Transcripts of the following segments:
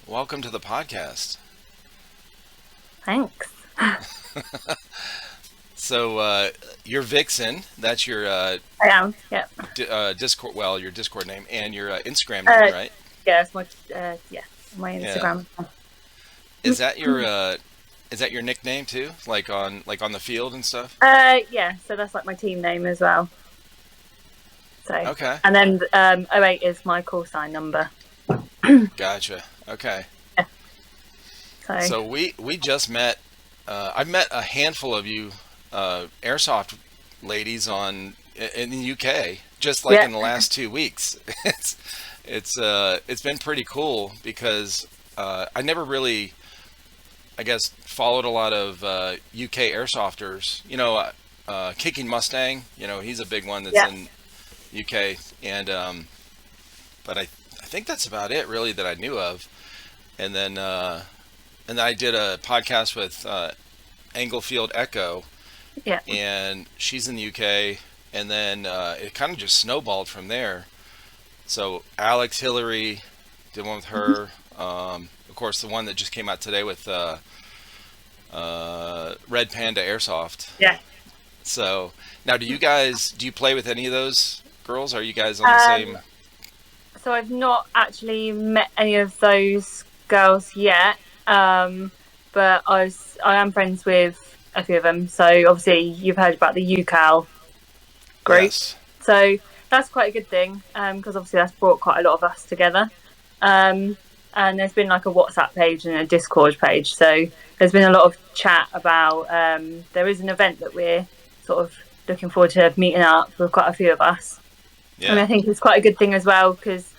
welcome to the podcast. Thanks. So you're Vixen. That's your I am. Yeah. Discord. Well, your Discord name and your Instagram name, Uh, right? yeah. It's my my Yeah. Instagram. Is that your nickname too? Like on the field and stuff? Yeah. So that's like my team name as well. So Okay. and then 08 is my call sign number. Gotcha. Okay. Yeah. So So we just met. I've met a handful of you Airsoft ladies in the UK just like yeah. in the last 2 weeks. It's been pretty cool because I never really, I guess, followed a lot of UK airsofters. Kicking Mustang. He's a big one that's Yeah. in UK, and but I think that's about it really that I knew of. And then I did a podcast with Englefield Echo, Yeah. and she's in the UK, and then it kind of just snowballed from there. So Alex Hillary did one with her. Of course, the one that just came out today with Red Panda Airsoft. Yeah. So now, do you play with any of those girls? Are you guys on the same? So I've not actually met any of those girls yet. But I am friends with a few of them. So obviously you've heard about the UCAL group. Yes. So that's quite a good thing because obviously that's brought quite a lot of us together. And there's been like a WhatsApp page and a Discord page. So there's been a lot of chat about there is an event that we're sort of looking forward to meeting up with quite a few of us. Yeah. And I think it's quite a good thing as well because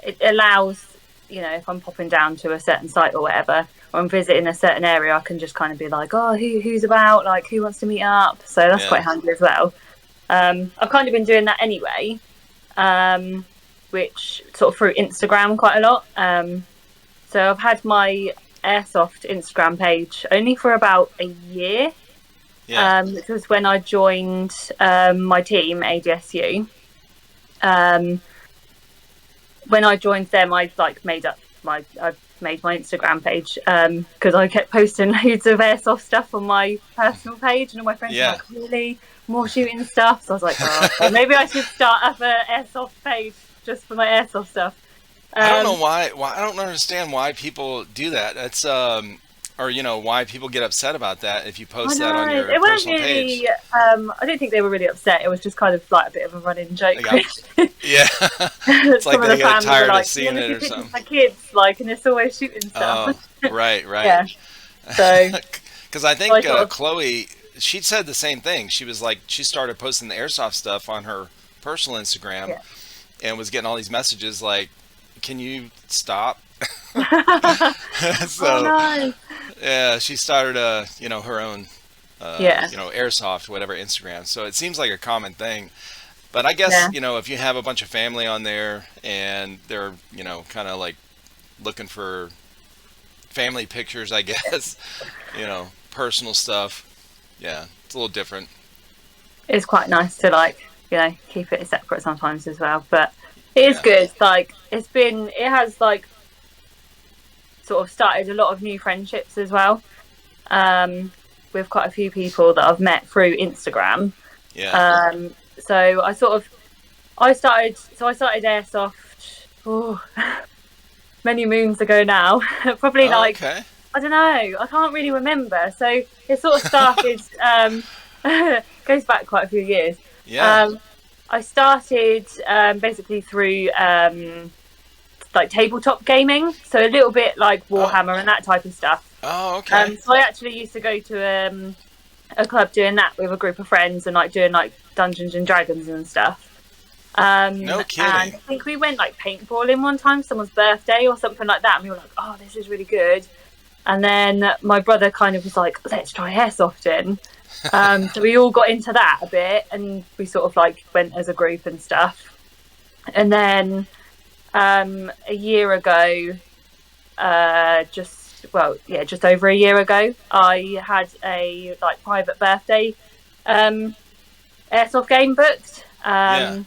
it allows, if I'm popping down to a certain site or whatever, or I'm visiting a certain area, I can just kind of be like, oh, who's about? Like, who wants to meet up? So that's Yeah. quite handy as well. I've kind of been doing that anyway, which sort of through Instagram quite a lot. So I've had my Airsoft Instagram page only for about a year, Yeah. which was when I joined my team, ADSU. When I joined them, I made my Instagram page because I kept posting loads of airsoft stuff on my personal page, and all my friends were like, "Really, more shooting stuff?" So I was like, "Oh, maybe I should start up an airsoft page just for my airsoft stuff." I don't know why. I don't understand why people do that. That's or why people get upset about that if you post that on your personal page. I don't think they were really upset. It was just kind of like a bit of a running joke. Yeah, it's like they got tired of seeing it or something. My kids and it's always shooting stuff. Oh, right. Yeah. So, because I think Chloe, she said the same thing. She was like, she started posting the airsoft stuff on her personal Instagram, and was getting all these messages like, "Can you stop?" So, no. Yeah, she started her own airsoft whatever Instagram. So it seems like a common thing. But I guess if you have a bunch of family on there and they're kind of like looking for family pictures, I guess, personal stuff. Yeah, it's a little different. It's quite nice to keep it separate sometimes as well, but it is good. It has sort of started a lot of new friendships as well, with quite a few people that I've met through Instagram. Yeah. So I started Airsoft many moons ago now. Probably okay. I don't know, I can't really remember. So it sort of started goes back quite a few years. Yeah. I started basically through tabletop gaming, so a little bit like Warhammer and that type of stuff. Oh, okay. So I actually used to go to a club doing that with a group of friends and doing Dungeons and Dragons and stuff. No kidding. And I think we went paintballing one time, someone's birthday or something like that, and we were like, "Oh, this is really good." And then my brother kind of was like, "Let's try airsofting." So we all got into that a bit, and we sort of went as a group and stuff. And then a year ago, just over a year ago, I had a private birthday airsoft game booked, and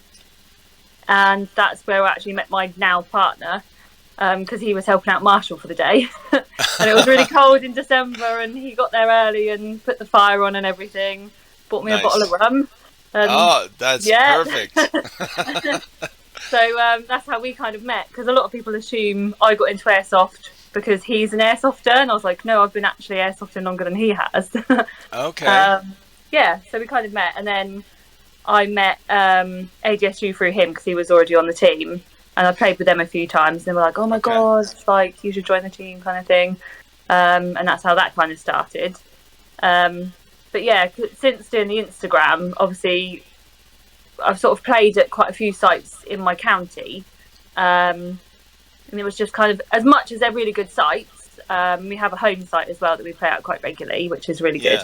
that's where I actually met my now partner. because he was helping out Marshall for the day. And it was really cold in December, and he got there early and put the fire on and everything. Bought me a bottle of rum. That's perfect. So that's how we kind of met, because a lot of people assume I got into airsoft because he's an airsofter, and I was like, no, I've been actually airsofting longer than he has. Okay. Yeah, so we kind of met, and then I met ADSU through him because he was already on the team, and I played with them a few times, and they were like, oh my god, like, you should join the team, kind of thing. And that's how that kind of started. But yeah, since doing the Instagram, obviously I've sort of played at quite a few sites in my county, and it was just kind of, as much as they're really good sites, we have a home site as well that we play at quite regularly, which is really good.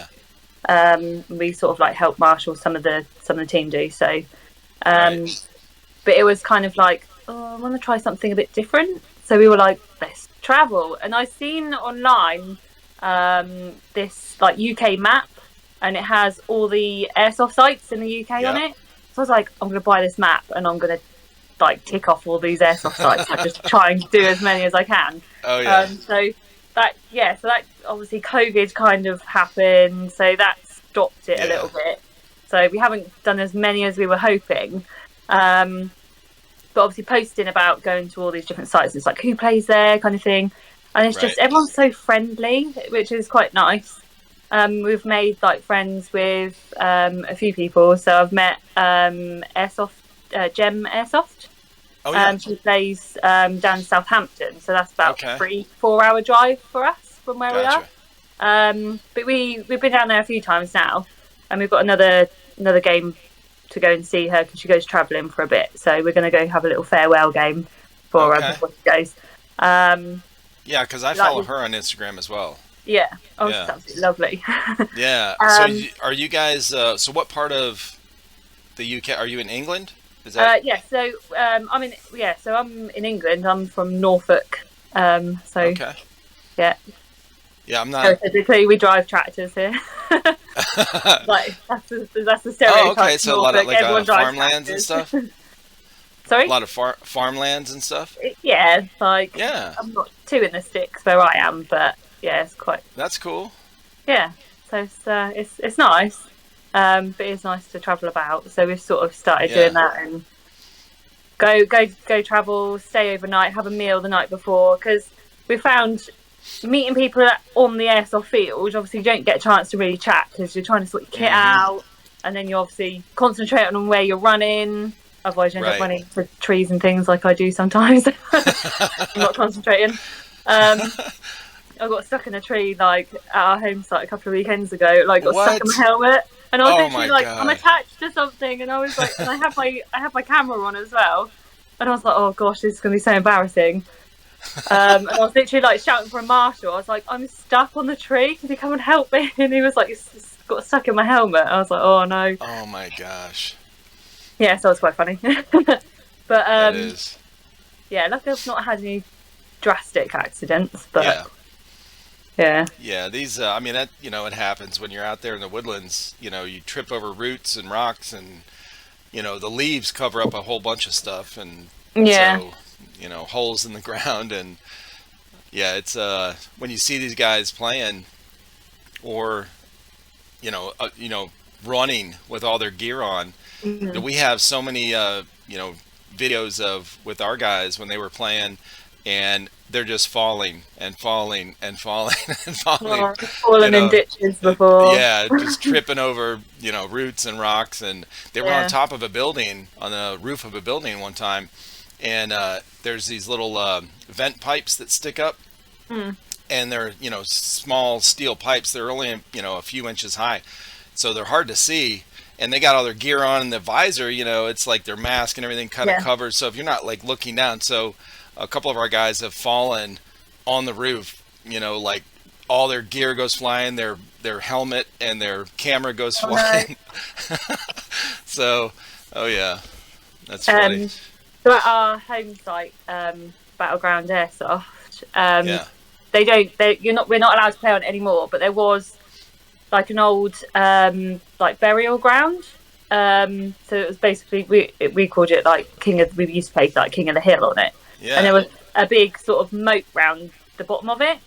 We sort of like help marshal some of the team do so. But it was kind of like, I want to try something a bit different, so we were like, let's travel. And I seen online this like UK map, and it has all the airsoft sites in the UK on it. So I was like, I'm going to buy this map, and I'm going to like tick off all these airsoft sites and just try and do as many as I can. So that obviously COVID kind of happened, so that stopped it a little bit. So we haven't done as many as we were hoping. But obviously posting about going to all these different sites, it's like, who plays there, kind of thing. And it's just, everyone's so friendly, which is quite nice. We've made like friends with a few people. So I've met Airsoft, Gem Airsoft. She plays down in Southampton, so that's about 3-4 hour drive for us from where we are. But we've been down there a few times now, and we've got another game to go and see her because she goes travelling for a bit. So we're going to go have a little farewell game for her before she goes. Yeah, because I follow her on Instagram as well. Yeah, she's absolutely lovely. So are you guys? So what part of the UK are you in? England? Is that? So I'm in England. I'm from Norfolk. Yeah, I'm not. Typically, we drive tractors here. Like that's the stereotype. Oh, okay. So a lot of like farmlands and stuff. Sorry. A lot of farmlands and stuff. I'm not too in the sticks where I am, but yeah, it's quite. That's cool. Yeah, so it's nice, but it's nice to travel about. So we've sort of started doing that and go travel, stay overnight, have a meal the night before, because we found meeting people on the airsoft field, obviously you don't get a chance to really chat because you're trying to sort your kit out, and then you obviously concentrate on where you're running, otherwise you end up running into trees and things like I do sometimes. I'm not concentrating. I got stuck in a tree like at our home site a couple of weekends ago, like got stuck in my helmet, and I was literally like, I'm attached to something, and I was like, and I have my camera on as well, and I was like, oh gosh, this is gonna be so embarrassing. And I was literally like shouting for a marshal. I was like, I'm stuck on the tree, can you come and help me? And he was like, it's got stuck in my helmet. I was like, oh no. Oh my gosh. Yeah, so it's quite funny. But it is. Yeah, luckily I've not had any drastic accidents, but yeah, these I mean, that, you know, it happens when you're out there in the woodlands. You know, you trip over roots and rocks, and you know, the leaves cover up a whole bunch of stuff, and so, you know, holes in the ground. And yeah, it's when you see these guys playing, or you know, running with all their gear on. We have so many you know, videos of with our guys when they were playing, and they're just falling and falling and falling and falling. Fallen in ditches before. Yeah, just tripping over, you know, roots and rocks. And they were on top of a building, on the roof of a building one time, and there's these little vent pipes that stick up, and they're, you know, small steel pipes. They're only, you know, a few inches high, so they're hard to see. And they got all their gear on, and the visor, you know, it's like their mask and everything kind of covered, so if you're not like looking down. So a couple of our guys have fallen on the roof, you know, like all their gear goes flying, their helmet and their camera goes flying. No. So, that's funny. So at our home site, Battleground Airsoft, we're not allowed to play on it anymore, but there was like an old like burial ground. So it was basically, we called it like we used to play like King of the Hill on it. Yeah. And a big sort of moat round the bottom of it.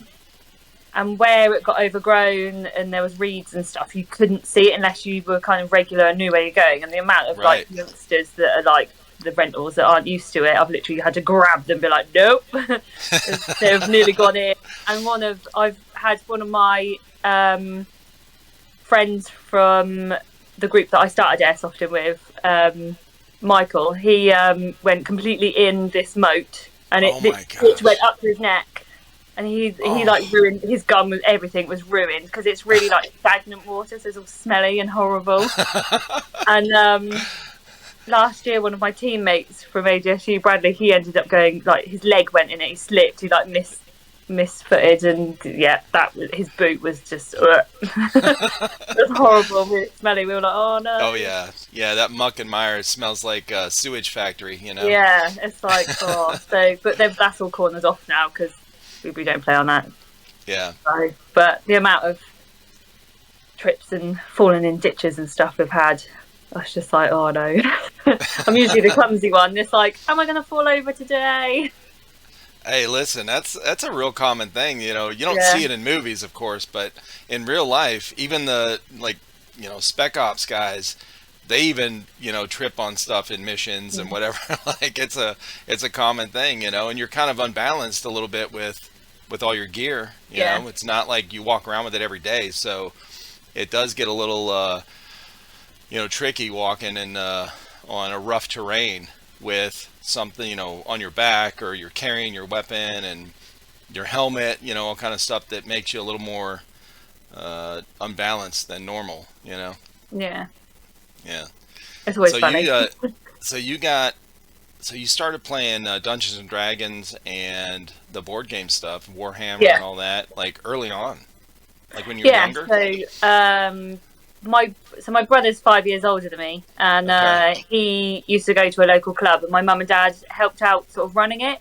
And where it got overgrown and there was reeds and stuff, you couldn't see it unless you were kind of regular and knew where you're going. And the amount of like youngsters that are like the rentals that aren't used to it, I've literally had to grab them and be like, nope. They've nearly gone in. And I've had one of my friends from the group that I started airsofting with, Michael, he went completely in this moat, and it went up to his neck. And he like ruined his gun, with everything was ruined because it's really like stagnant water, so it's all smelly and horrible. And last year, one of my teammates from ADSU, Bradley, he ended up going, like, his leg went in it, he slipped, he like misfooted, and yeah, his boot was just it was horrible, really smelly. We were like, oh no. Oh yeah, that muck and mire smells like a sewage factory, you know. Yeah, it's like but that's all corners off now because we don't play on that. Yeah. So, but the amount of trips and falling in ditches and stuff we've had, I was just like, oh no. I'm usually the clumsy one. It's like, am I going to fall over today? Hey, listen, that's a real common thing. You know, you don't see it in movies, of course, but in real life, even the spec ops guys, they even trip on stuff in missions and whatever. Like it's a common thing, and you're kind of unbalanced a little bit with all your gear. You know, it's not like you walk around with it every day, so it does get a little tricky walking in on a rough terrain with something on your back, or you're carrying your weapon and your helmet, all kind of stuff that makes you a little more unbalanced than normal. Yeah. It's always funny. So you started playing Dungeons and Dragons and the board game stuff, Warhammer and all that, like early on, like when you were younger. So my brother's 5 years older than me, and he used to go to a local club, and my mum and dad helped out sort of running it.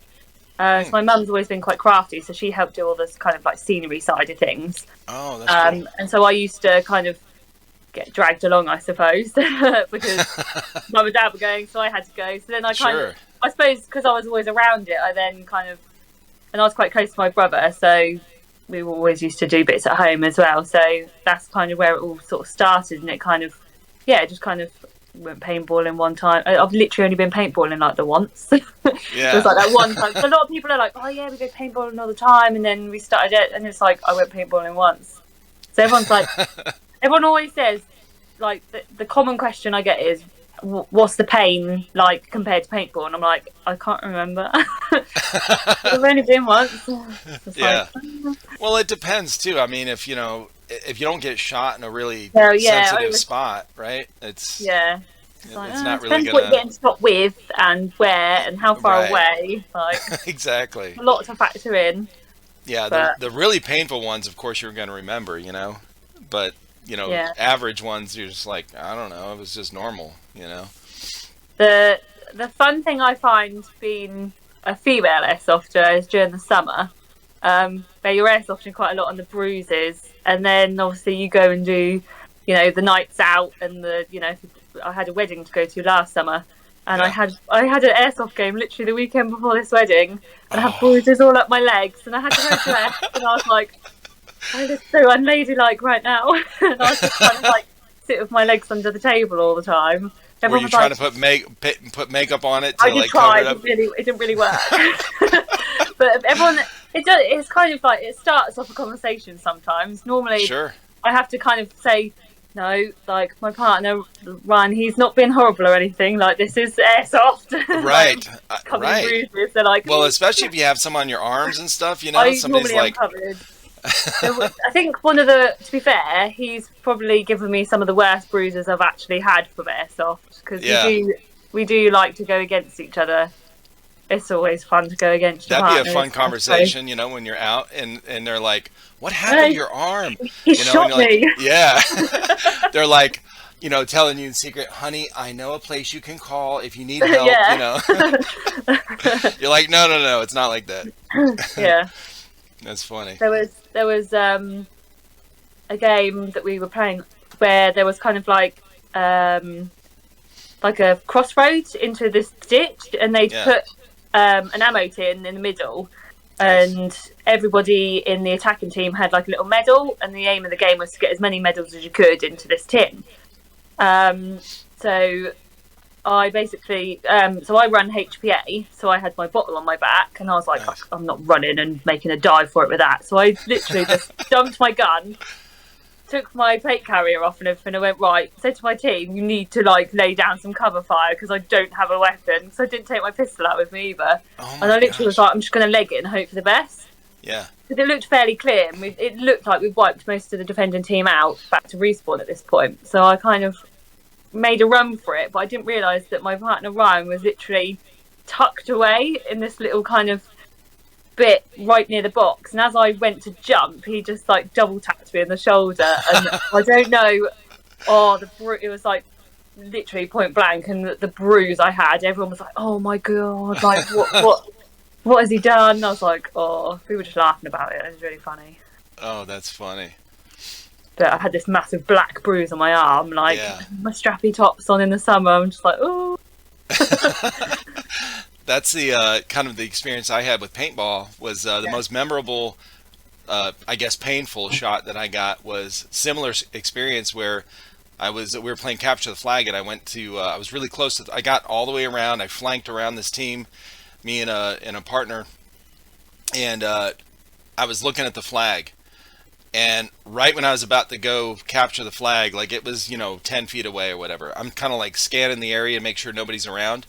So my mum's always been quite crafty, so she helped do all this kind of like scenery side of things. Oh, that's cool. And so I used to kind of get dragged along, I suppose, because mum and dad were going, so I had to go. So then I I suppose because I was always around it, I then kind of, and I was quite close to my brother, so we always used to do bits at home as well. So that's kind of where it all sort of started, and it kind of, just kind of went paintballing one time. I've literally only been paintballing like the once. It was like that one time. So a lot of people are like, oh yeah, we go paintballing all the time, and then we started it, and it's like I went paintballing once. So everyone's like, everyone always says, like, the common question I get is, what's the pain like compared to paintball? And I'm like, I can't remember. I've only been once. Well, it depends too. I mean, if you don't get shot in a really sensitive spot, right? It's like, it's not really depends what you're getting shot with and where and how far away. Like exactly. A lot to factor in. Yeah, the really painful ones, of course, you're going to remember, but average ones, you're just like, I don't know, it was just normal, The fun thing I find being a female airsofter is during the summer, where you're airsofting quite a lot on the bruises, and then obviously you go and do, the nights out, and I had a wedding to go to last summer, and I had an airsoft game literally the weekend before this wedding, and I had bruises all up my legs, and I had to go dressed, and I was like, I look so unladylike right now. And I was just trying to like sit with my legs under the table all the time. Were you trying to put makeup on it? I did try. It didn't really work. But everyone, it's kind of like, it starts off a conversation sometimes. Normally, I have to kind of say, no, like my partner Ryan, he's not been horrible or anything. Like, this is airsoft, right? Like, bruises. They're like, well, especially if you have some on your arms and stuff. Somebody's like. I think to be fair, he's probably given me some of the worst bruises I've actually had from airsoft, because we do like to go against each other. It's always fun to go against your partner. That'd be a fun conversation, when you're out and they're like, what happened to your arm? He shot me. Like, yeah. They're like, telling you in secret, honey, I know a place you can call if you need help, You're like, no, it's not like that. Yeah. That's funny. There was a game that we were playing where there was kind of like a crossroads into this ditch, and they put an ammo tin in the middle, and everybody in the attacking team had like a little medal, and the aim of the game was to get as many medals as you could into this tin. So I basically, so I run HPA, so I had my bottle on my back, and I was like, I'm not running and making a dive for it with that. So I literally just dumped my gun, took my plate carrier off and everything. I went, right, said to my team, you need to like lay down some cover fire because I don't have a weapon. So I didn't take my pistol out with me either. And I literally was like, I'm just going to leg it and hope for the best. Yeah. Because it looked fairly clear. And it looked like we'd wiped most of the defending team out back to respawn at this point. So I kind of made a run for it, but I didn't realise that my partner Ryan was literally tucked away in this little kind of bit right near the box, and as I went to jump, he just like double tapped me in the shoulder, and I don't know, it was like literally point blank, and the bruise I had, everyone was like, oh my god, like what has he done? And I was like, we were just laughing about it. It was really funny. Oh, that's funny. But I had this massive black bruise on my arm, like my strappy tops on in the summer. I'm just like, oh. That's the kind of the experience I had with paintball. Was the most memorable, I guess, painful shot that I got was similar experience where we were playing capture the flag, and I went to I was really close to I got all the way around. I flanked around this team, me and a partner, and I was looking at the flag, and right when I was about to go capture the flag, like it was 10 feet away or whatever, I'm kind of like scanning the area to make sure nobody's around.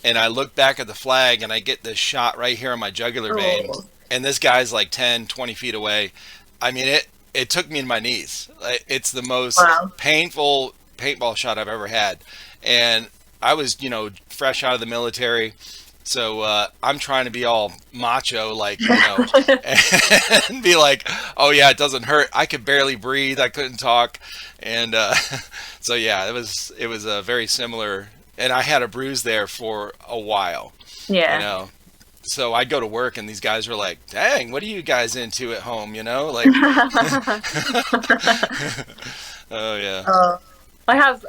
And I look back at the flag, and I get this shot right here on my jugular vein. And this guy's like 10, 20 feet away. I mean, it took me to my knees. It's the most painful paintball shot I've ever had. And I was, fresh out of the military. So I'm trying to be all macho, like, and be like, oh, yeah, it doesn't hurt. I could barely breathe. I couldn't talk. And so, yeah, it was a very similar. And I had a bruise there for a while. Yeah. So I'd go to work, and these guys were like, dang, what are you guys into at home? Like. Oh, yeah. I have,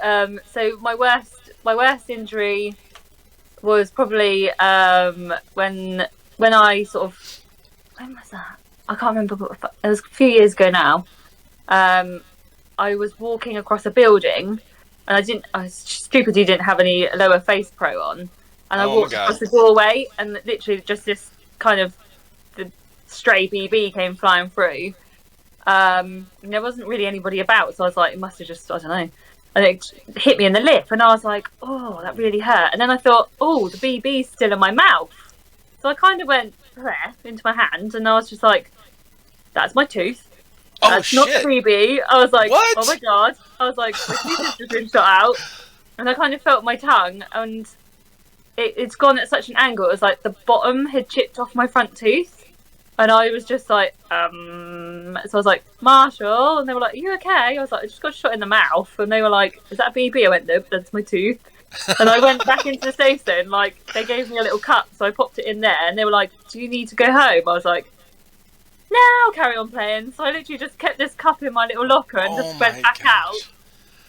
so my worst injury was probably when I sort of, when was that? I can't remember. It was a few years ago now. I was walking across a building, and I stupidly didn't have any lower face pro on, and I walked across the doorway, and literally just this kind of the stray BB came flying through. And there wasn't really anybody about, so I was like, it must have just, I don't know, and it hit me in the lip, and I was like, oh, that really hurt. And then I thought, oh, the BB's still in my mouth, so I kind of went there into my hand, and I was just like, that's my tooth. That's not creepy. I was like, what? Oh my god. I was like, my teeth has just been shot out. And I kind of felt my tongue, and it's gone at such an angle. It was like the bottom had chipped off my front tooth. And I was just like, So I was like, Marshall. And they were like, are you okay? I was like, I just got shot in the mouth. And they were like, is that a BB? I went, nope, that's my tooth. And I went back into the station. Like, they gave me a little cup, so I popped it in there. And they were like, do you need to go home? I was like, no, I'll carry on playing. So I literally just kept this cup in my little locker and just went back out.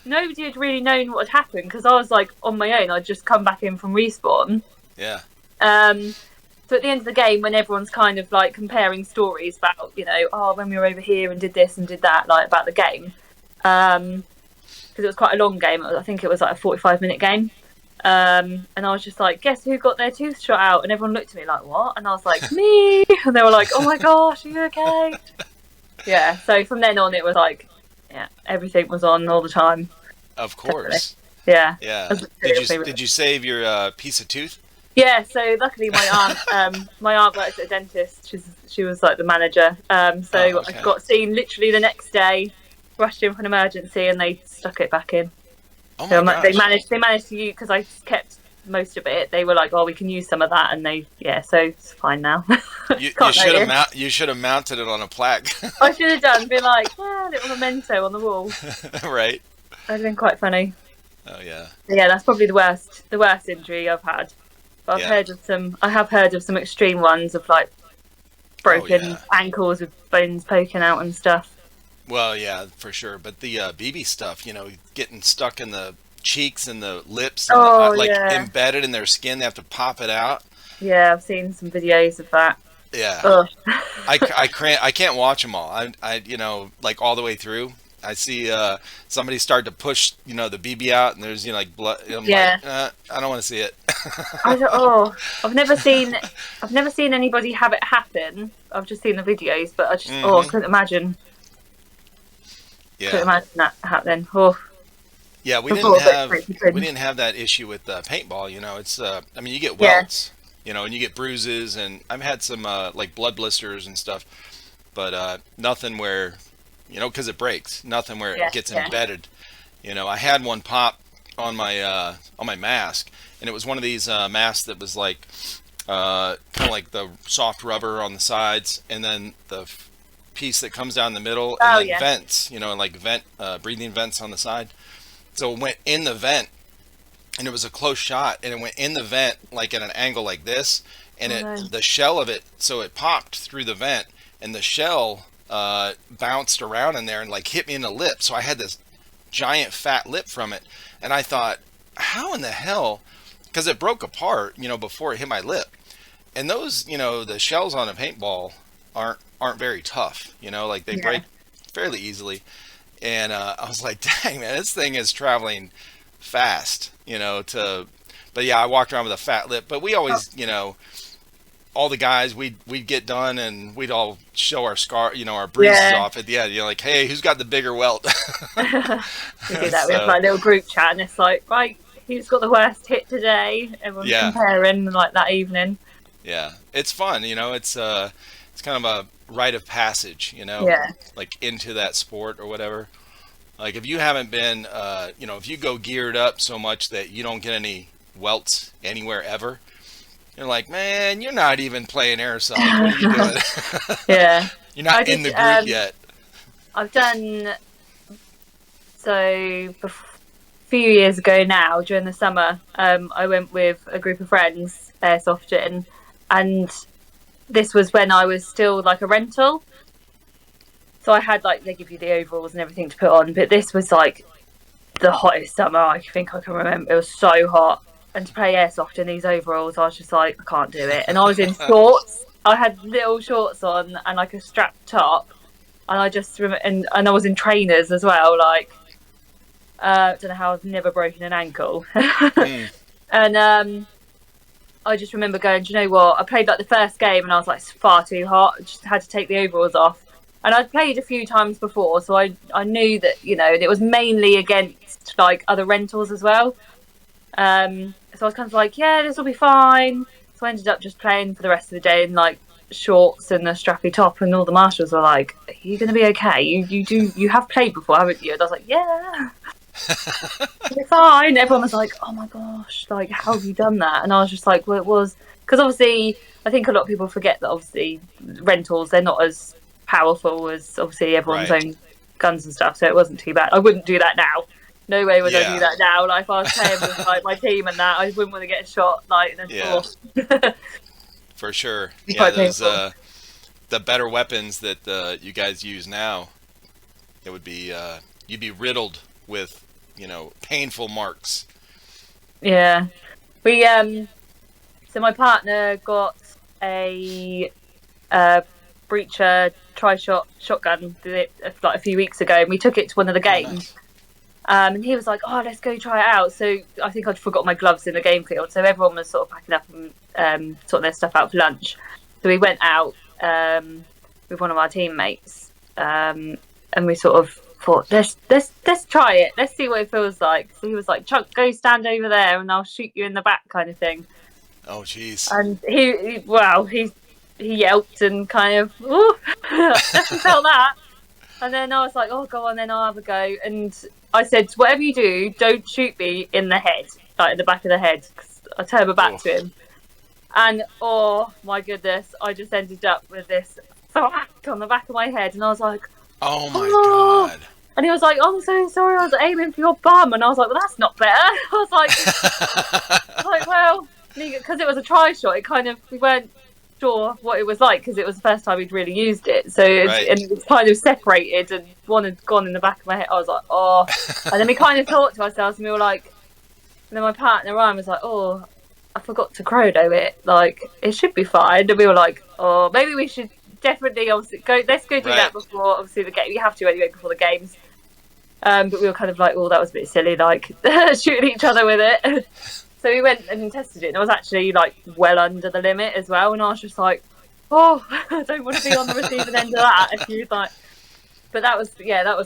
Nobody had really known what had happened because I was like on my own. I'd just come back in from respawn. Yeah. So at the end of the game, when everyone's kind of like comparing stories about, when we were over here and did this and did that, like about the game, because it was quite a long game. I think it was like a 45-minute game. And I was just like, guess who got their tooth shot out? And everyone looked at me like, what? And I was like, me. And they were like, oh my gosh, are you okay? Yeah. So from then on, it was like, everything was on all the time. Of course. Yeah. Yeah. Did you save your piece of tooth? Yeah. So luckily, my aunt works at a dentist. She was like the manager. So I got seen literally the next day, rushed in for an emergency, and they stuck it back in. Oh so my gosh. They managed to use, because I kept most of it. They were like, "Oh, we can use some of that," and so it's fine now. You should have mounted it on a plaque. I should have done. Been like, little memento on the wall. Right. That'd been quite funny. Oh yeah. Yeah, that's probably the worst injury I've had. But I have heard of some extreme ones of like broken ankles with bones poking out and stuff. Well, yeah, for sure. But the BB stuff, getting stuck in the cheeks and the lips, and embedded in their skin, they have to pop it out. Yeah, I've seen some videos of that. Yeah. Ugh. I can't watch them all. I you know, like all the way through. I see somebody start to push, you know, the BB out, and there's, you know, like blood. I'm like, Yeah. I don't want to see it. I don't, oh, I've never seen anybody have it happen. I've just seen the videos, but I just, I couldn't imagine. Couldn't Yeah. imagine that happening. Oh, Yeah, we didn't before, but have it's pretty we good. didn't have that issue with paintball. You know, it's I mean, you get Yeah, welts, you know, and you get bruises, and I've had some like blood blisters and stuff, but nothing where, you know, because it breaks. Nothing where it yeah, gets yeah. embedded. You know, I had one pop on my mask, and it was one of these masks that was like kind of like the soft rubber on the sides, and then the piece that comes down the middle, and Oh, then yeah. vents. You know, and like breathing vents on the side. So it went in the vent, and it was a close shot, and it went in the vent like at an angle like this, and Oh, no. the shell of it, so it popped through the vent, and the shell bounced around in there and like hit me in the lip. So I had this giant fat lip from it, and I thought, how in the hell? Because it broke apart, you know, before it hit my lip. And those, you know, the shells on a paintball aren't very tough, you know, like they Yeah. break fairly easily. And I was like, dang man, this thing is traveling fast, you know. But yeah, I walked around with a fat lip. But we Oh, always, you know, all the guys, we'd get done and we'd all show our scar, you know, our bruises yeah. off at the end. You know, like, hey, who's got the bigger welt? We do that. We have So like a little group chat, and it's like, right, who's got the worst hit today? Everyone's yeah, comparing like that evening. yeah, it's fun, you know. It's kind of a rite of passage, you know, Yeah. like into that sport or whatever. Like if you haven't been, you know, if you go geared up so much that you don't get any welts anywhere ever, you're like, man, you're not even playing airsoft. What are you doing? Yeah. You're I not in did. the group yet. I've done so. A few years ago now, during the summer, I went with a group of friends airsofting, and this was when I was still like a rental. So I had like they give you the overalls and everything to put on, but this was like the hottest summer I think I can remember. It was so hot, and to play airsoft in these overalls, I was just like, I can't do it. And I was in shorts. I had little shorts on and like a strapped top, and I just and I was in trainers as well. Like, don't know how I've never broken an ankle. Mm, And I just remember going, do you know what? I played like the first game and I was like, it's far too hot. I just had to take the overalls off. And I'd played a few times before, so I knew that, you know, it was mainly against like other rentals as well. So I was kind of like, yeah, this will be fine. So I ended up just playing for the rest of the day in like shorts and a strappy top, and all the marshals were like, are you going to be okay? You have played before, haven't you? And I was like, yeah. You're fine. Everyone was like, oh my gosh, like, how have you done that? And I was just like, well, it was because obviously, I think a lot of people forget that obviously rentals, they're not as powerful as obviously everyone's right. own guns and stuff. So it wasn't too bad. I wouldn't do that now. No way would I do Yeah. that now. Like, if I was playing with like my team and that, I wouldn't want to get a shot like in a Yeah. short. For sure. Be Yeah. quite Those painful. the better weapons that you guys use now, it would be you'd be riddled with, you know, painful marks. Yeah. We So my partner got a breacher tri-shot shotgun like a few weeks ago, and we took it to one of the Oh, games. nice. And he was like, "Oh, let's go try it out." So I think I'd forgot my gloves in the game field, so everyone was sort of packing up and sorting their stuff out for lunch. So we went out with one of our teammates, and we sort of thought, let's try it. Let's see what it feels like. So he was like, "Chuck, go stand over there, and I'll shoot you in the back," kind of thing. Oh, jeez. And he yelped and kind of, "Ooh," definitely felt that. And then I was like, "Oh, go on, then I'll have a go." And I said, "Whatever you do, don't shoot me in the head, like in the back of the head." 'Cause I turned my back Oh, to him, and oh my goodness, I just ended up with this thwack on the back of my head, and I was like, oh my "Oh!" God. And he was like, "I'm so sorry, I was aiming for your bum." And I was like, "Well, that's not better." I was like, "Well," because it was a try shot, it kind of we weren't sure what it was like because it was the first time we'd really used it. So Right. and it was kind of separated, and one had gone in the back of my head. I was like, "Oh," and then we kind of thought to ourselves, and we were like, and then my partner Ryan was like, "Oh." I forgot to chrono it. Like, it should be fine. And we were like, oh, maybe we should definitely obviously go. Let's go do that before obviously the game. You have to anyway before the games. But we were kind of like, oh, that was a bit silly, like shooting each other with it. So we went and tested it. And it was actually like well under the limit as well. And I was just like, oh, I don't want to be on the receiving end of that. If you like, but that was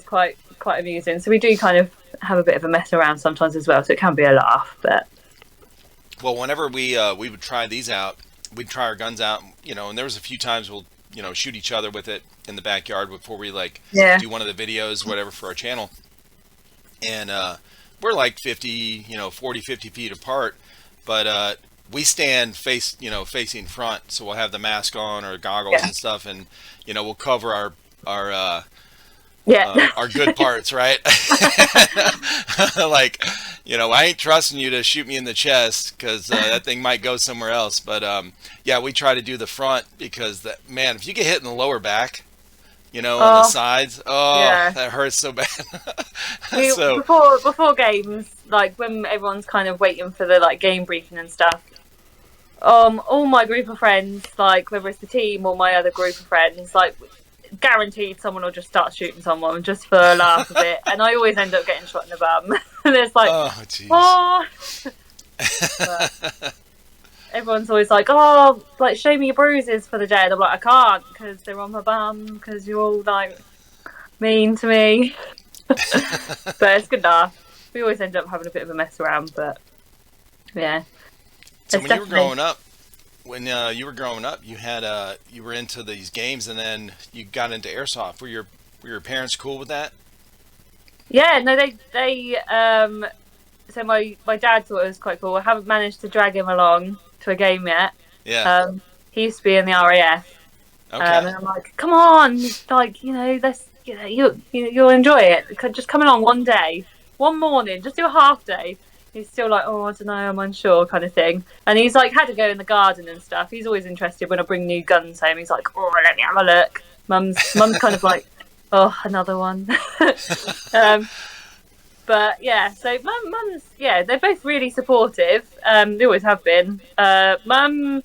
quite amusing. So we do kind of have a bit of a mess around sometimes as well. So it can be a laugh, but. Well, whenever we would try these out, we'd try our guns out, and there was a few times we'll, shoot each other with it in the backyard before we do one of the videos, whatever, for our channel. And we're like 50 feet apart, but we stand facing front, so we'll have the mask on or goggles and stuff, and we'll cover our good parts, right? Like, I ain't trusting you to shoot me in the chest because that thing might go somewhere else. But we try to do the front because man, if you get hit in the lower back, on the sides, that hurts so bad. Before games, like when everyone's kind of waiting for the like game briefing and stuff, all my group of friends, like whether it's the team or my other group of friends, like guaranteed someone will just start shooting someone just for a laugh of it, and I always end up getting shot in the bum. And it's like, everyone's always like, oh, like show me your bruises for the day, and I'm like, I can't because they're on my bum because you're all like mean to me. But it's good laugh. We always end up having a bit of a mess around, but yeah. So when you were growing up, you had you were into these games, and then you got into airsoft. Were your parents cool with that? Yeah, no, they so my dad thought it was quite cool. I haven't managed to drag him along to a game yet. Yeah. He used to be in the RAF. Okay. And I'm like, come on, like let's you'll enjoy it. Just come along one day, one morning, just do a half day. He's still like, oh, I don't know, I'm unsure, kind of thing. And he's like had to go in the garden and stuff. He's always interested when I bring new guns home. He's like, oh, let me have a look. Mum's kind of like, oh, another one. But yeah, so mum's they're both really supportive. They always have been. Mum,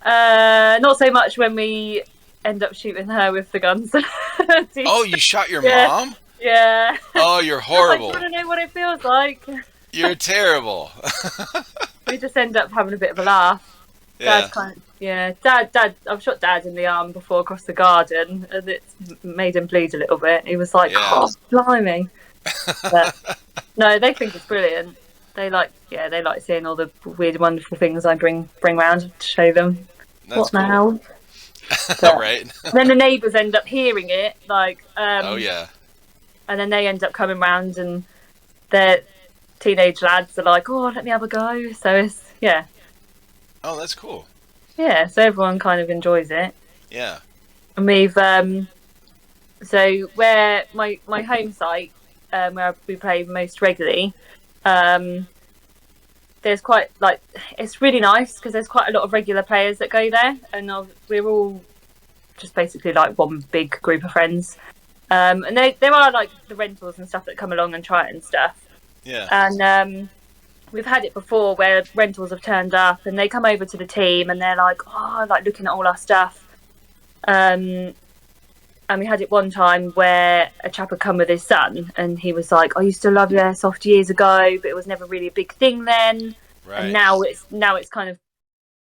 not so much when we end up shooting her with the guns. Oh, you shot your mom? Yeah. Oh, you're horrible. I don't know what it feels like. You're terrible. We just end up having a bit of a laugh. Yeah. Dad. I've shot Dad in the arm before across the garden, and it's made him bleed a little bit. He was like, "Oh, blimey!" But, no, they think it's brilliant. They like seeing all the weird, wonderful things I bring round to show them. That's what now? Right. Then the neighbours end up hearing it, like. Oh yeah. And then they end up coming round, and their teenage lads are like, "Oh, let me have a go." So it's Oh, that's cool. Yeah, so everyone kind of enjoys it. Yeah. And we've so where my home site, where we play most regularly, there's quite it's really nice because there's quite a lot of regular players that go there, and we're all just basically like one big group of friends. And there are like the rentals and stuff that come along and try it and stuff. Yeah. And we've had it before where rentals have turned up and they come over to the team and they're like, oh, like looking at all our stuff. And we had it one time where a chap had come with his son and he was like, I used to love airsoft years ago, but it was never really a big thing then. Right. And now it's kind of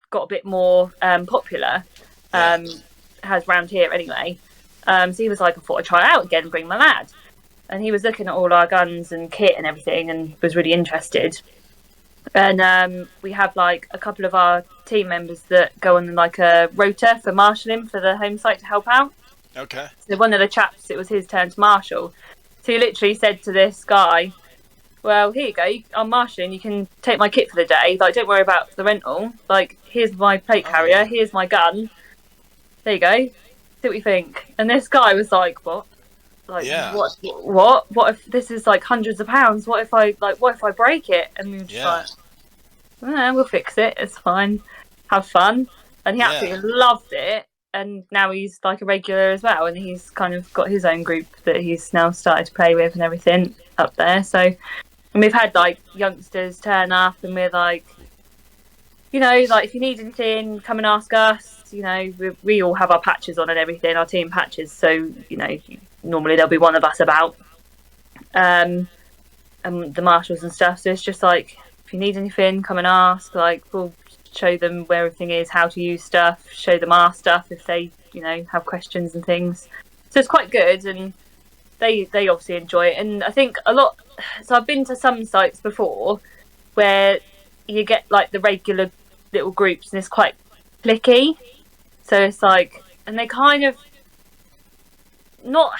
got a bit more popular. Has round here anyway. So he was like, I thought I'd try it out again and bring my lad. And he was looking at all our guns and kit and everything and was really interested. And we have like a couple of our team members that go on like a rota for marshalling for the home site to help out. Okay. So one of the chaps, it was his turn to marshal. So he literally said to this guy, well, here you go, I'm marshalling, you can take my kit for the day. Like, don't worry about the rental. Like, here's my plate carrier, here's my gun. There you go. See what you think. And this guy was like, what? Like, what if this is like hundreds of pounds? What if I break it? And we were just like, we'll fix it. It's fine. Have fun. And he absolutely loved it. And now he's like a regular as well. And he's kind of got his own group that he's now started to play with and everything up there. So, and we've had like youngsters turn up and we're like, you know, like if you need anything, come and ask us. You know, we all have our patches on and everything, our team patches. So, you know, normally there'll be one of us about, and the marshals and stuff. So it's just like, if you need anything, come and ask. Like, we'll show them where everything is, how to use stuff, show them our stuff if they, you know, have questions and things. So it's quite good, and they obviously enjoy it. And I think a lot. So I've been to some sites before where you get like the regular little groups, and it's quite cliquey. So it's like, and they kind of not.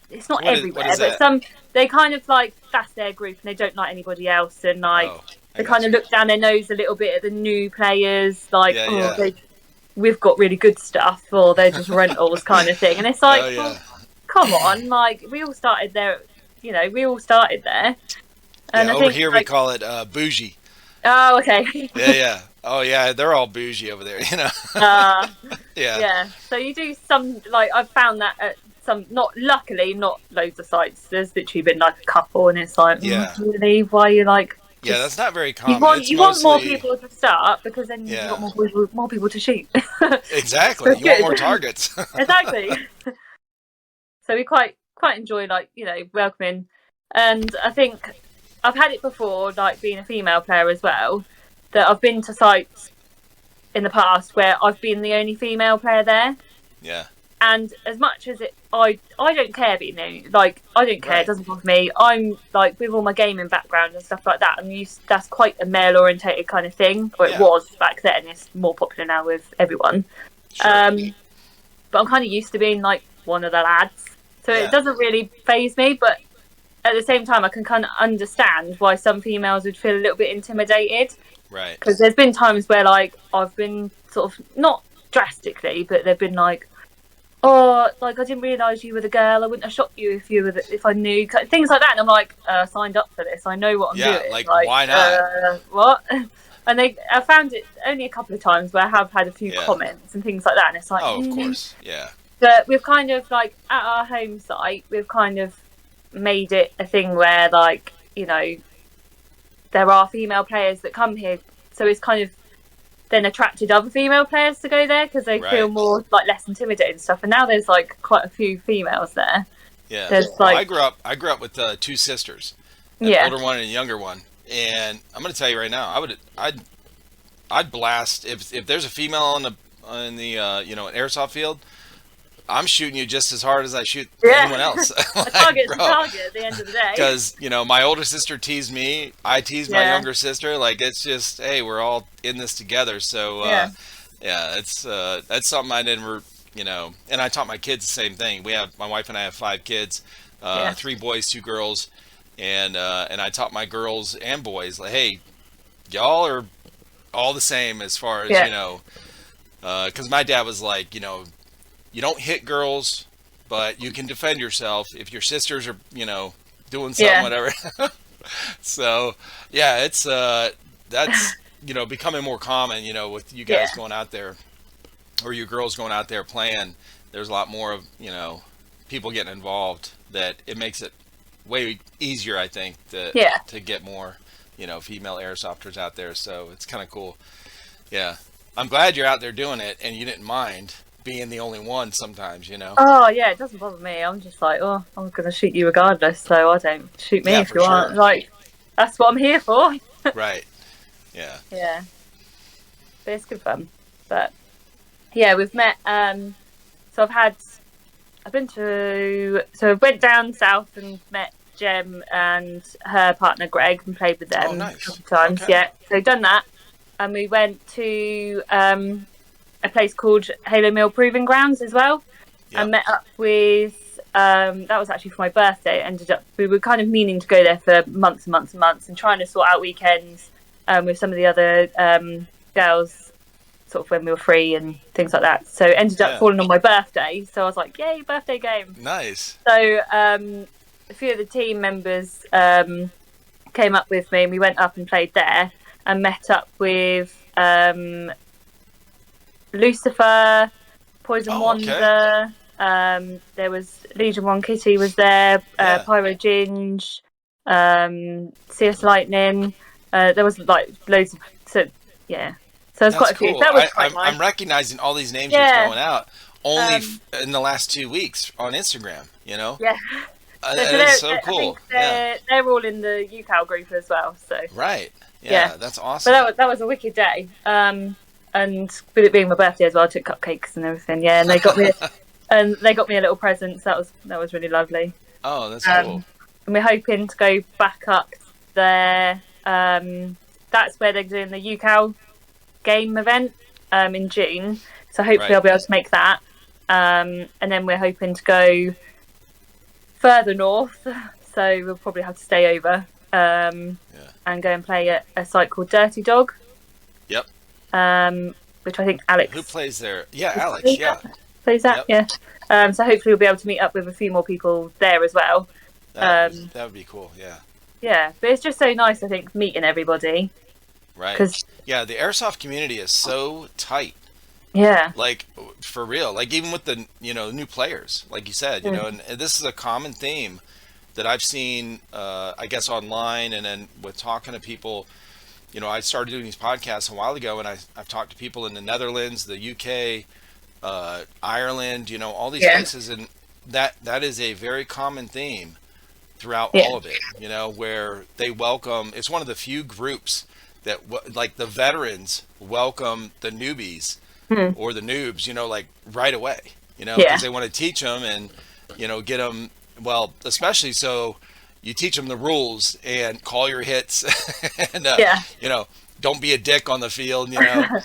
It's not everywhere, but some they kind of like that's their group, and they don't like anybody else, and like they kind of look down their nose a little bit at the new players, like we've got really good stuff, or they're just rentals kind of thing. And it's like, well, come on, like we all started there, you know, we all started there. And I over think, here like, we call it bougie. Oh, okay. Yeah. Oh, yeah. They're all bougie over there, you know. Yeah. So you do some, like, I've found that at some, not luckily, not loads of sites. There's literally been like a couple, and it's like, really? Why are you like? Yeah, that's not very common. You want more people to start, because then you've got more people to shoot. Exactly. You want more targets. Exactly. So we quite enjoy, like, you know, welcoming. And I think I've had it before, like being a female player as well, that I've been to sites in the past where I've been the only female player there. Yeah. And as much as I don't care being the only, like, I don't care, it doesn't bother me. I'm like, with all my gaming background and stuff like that, I'm used, that's quite a male orientated kind of thing, or it was back then. It's more popular now with everyone. Sure. But I'm kind of used to being like one of the lads, so it doesn't really faze me. But at the same time, I can kind of understand why some females would feel a little bit intimidated. Right. Because there's been times where, like, I've been sort of, not drastically, but they've been like, oh, like, I didn't realise you were the girl. I wouldn't have shot you if I knew. Things like that. And I'm like, I signed up for this. I know what I'm doing. Yeah, like, why not? What? And I found it only a couple of times where I have had a few comments and things like that. And it's like, oh, of course, yeah. But we've kind of, like, at our home site, we've kind of made it a thing where, like, you know, there are female players that come here, so it's kind of then attracted other female players to go there because they feel more, like, less intimidated and stuff. And now there's, like, quite a few females there. Yeah. There's, like, I grew up with two sisters, an older one and a younger one, and I'm going to tell you right now, I'd blast if there's a female in the you know, an airsoft field. I'm shooting you just as hard as I shoot anyone else. Like, a target's a target at the end of the day. Because, you know, my older sister teased me. I teased my younger sister. Like, it's just, hey, we're all in this together. So, it's that's something I didn't, you know. And I taught my kids the same thing. My wife and I have 5 kids, 3 boys, 2 girls. And I taught my girls and boys, like, hey, y'all are all the same as far as, you know. Because my dad was like, you know, you don't hit girls, but you can defend yourself if your sisters are, you know, doing something, whatever. So, yeah, it's that's, you know, becoming more common, you know, with you guys going out there, or you girls going out there playing. There's a lot more of, you know, people getting involved, that it makes it way easier, I think, to get more, you know, female airsofters out there. So it's kind of cool. Yeah. I'm glad you're out there doing it, and you didn't mind being the only one sometimes, you know. Oh yeah, it doesn't bother me. I'm just like, oh, I'm gonna shoot you regardless, so I don't shoot me if you want. Like, that's what I'm here for. Right. Yeah. Yeah. But it's good fun. But yeah, we've met. So I went down south and met Jem and her partner Greg and played with them a couple of times. Okay. Yeah, so done that, and we went to a place called Halo Mill Proving Grounds as well, and met up with, that was actually for my birthday. We were kind of meaning to go there for months and months and months, and trying to sort out weekends with some of the other girls, sort of when we were free and things like that. So ended up falling on my birthday, so I was like, yay, birthday game. Nice. So a few of the team members came up with me, and we went up and played there, and met up with Lucifer, Poison Wanda. Okay. There was Legion 1 Kitty was there, Pyro Ginge, CS Lightning. There was like loads of, so So there's quite a few. Cool. That was quite nice. I'm recognizing all these names you're throwing out only in the last 2 weeks on Instagram, you know? Yeah. That's so cool. I think they're all in the UCAL group as well. So right. Yeah, that's awesome. But that was a wicked day. And with it being my birthday as well, I took cupcakes and everything. Yeah, and they got me a little present. So that was really lovely. Oh, that's cool. And we're hoping to go back up there. That's where they're doing the UCAL game event in June. So hopefully I'll be able to make that. And then we're hoping to go further north. So we'll probably have to stay over and go and play at a site called Dirty Dog. Yep. Which I think Alex... Who plays there? Yeah, Alex, Plays that, yep. Yeah. So hopefully we'll be able to meet up with a few more people there as well. That would be cool, yeah. Yeah, but it's just so nice, I think, meeting everybody. Right. Yeah, the airsoft community is so tight. Yeah. Like, for real. Like, even with the, new players, like you said, and this is a common theme that I've seen, I guess, online, and then with talking to people. I started doing these podcasts a while ago, and I've talked to people in the Netherlands, the UK, Ireland, all these places, and that is a very common theme throughout all of it, where they welcome. It's one of the few groups that, like, the veterans welcome the newbies or the noobs, like, right away, because they want to teach them and, get them, well, especially so you teach them the rules and call your hits and, don't be a dick on the field, and,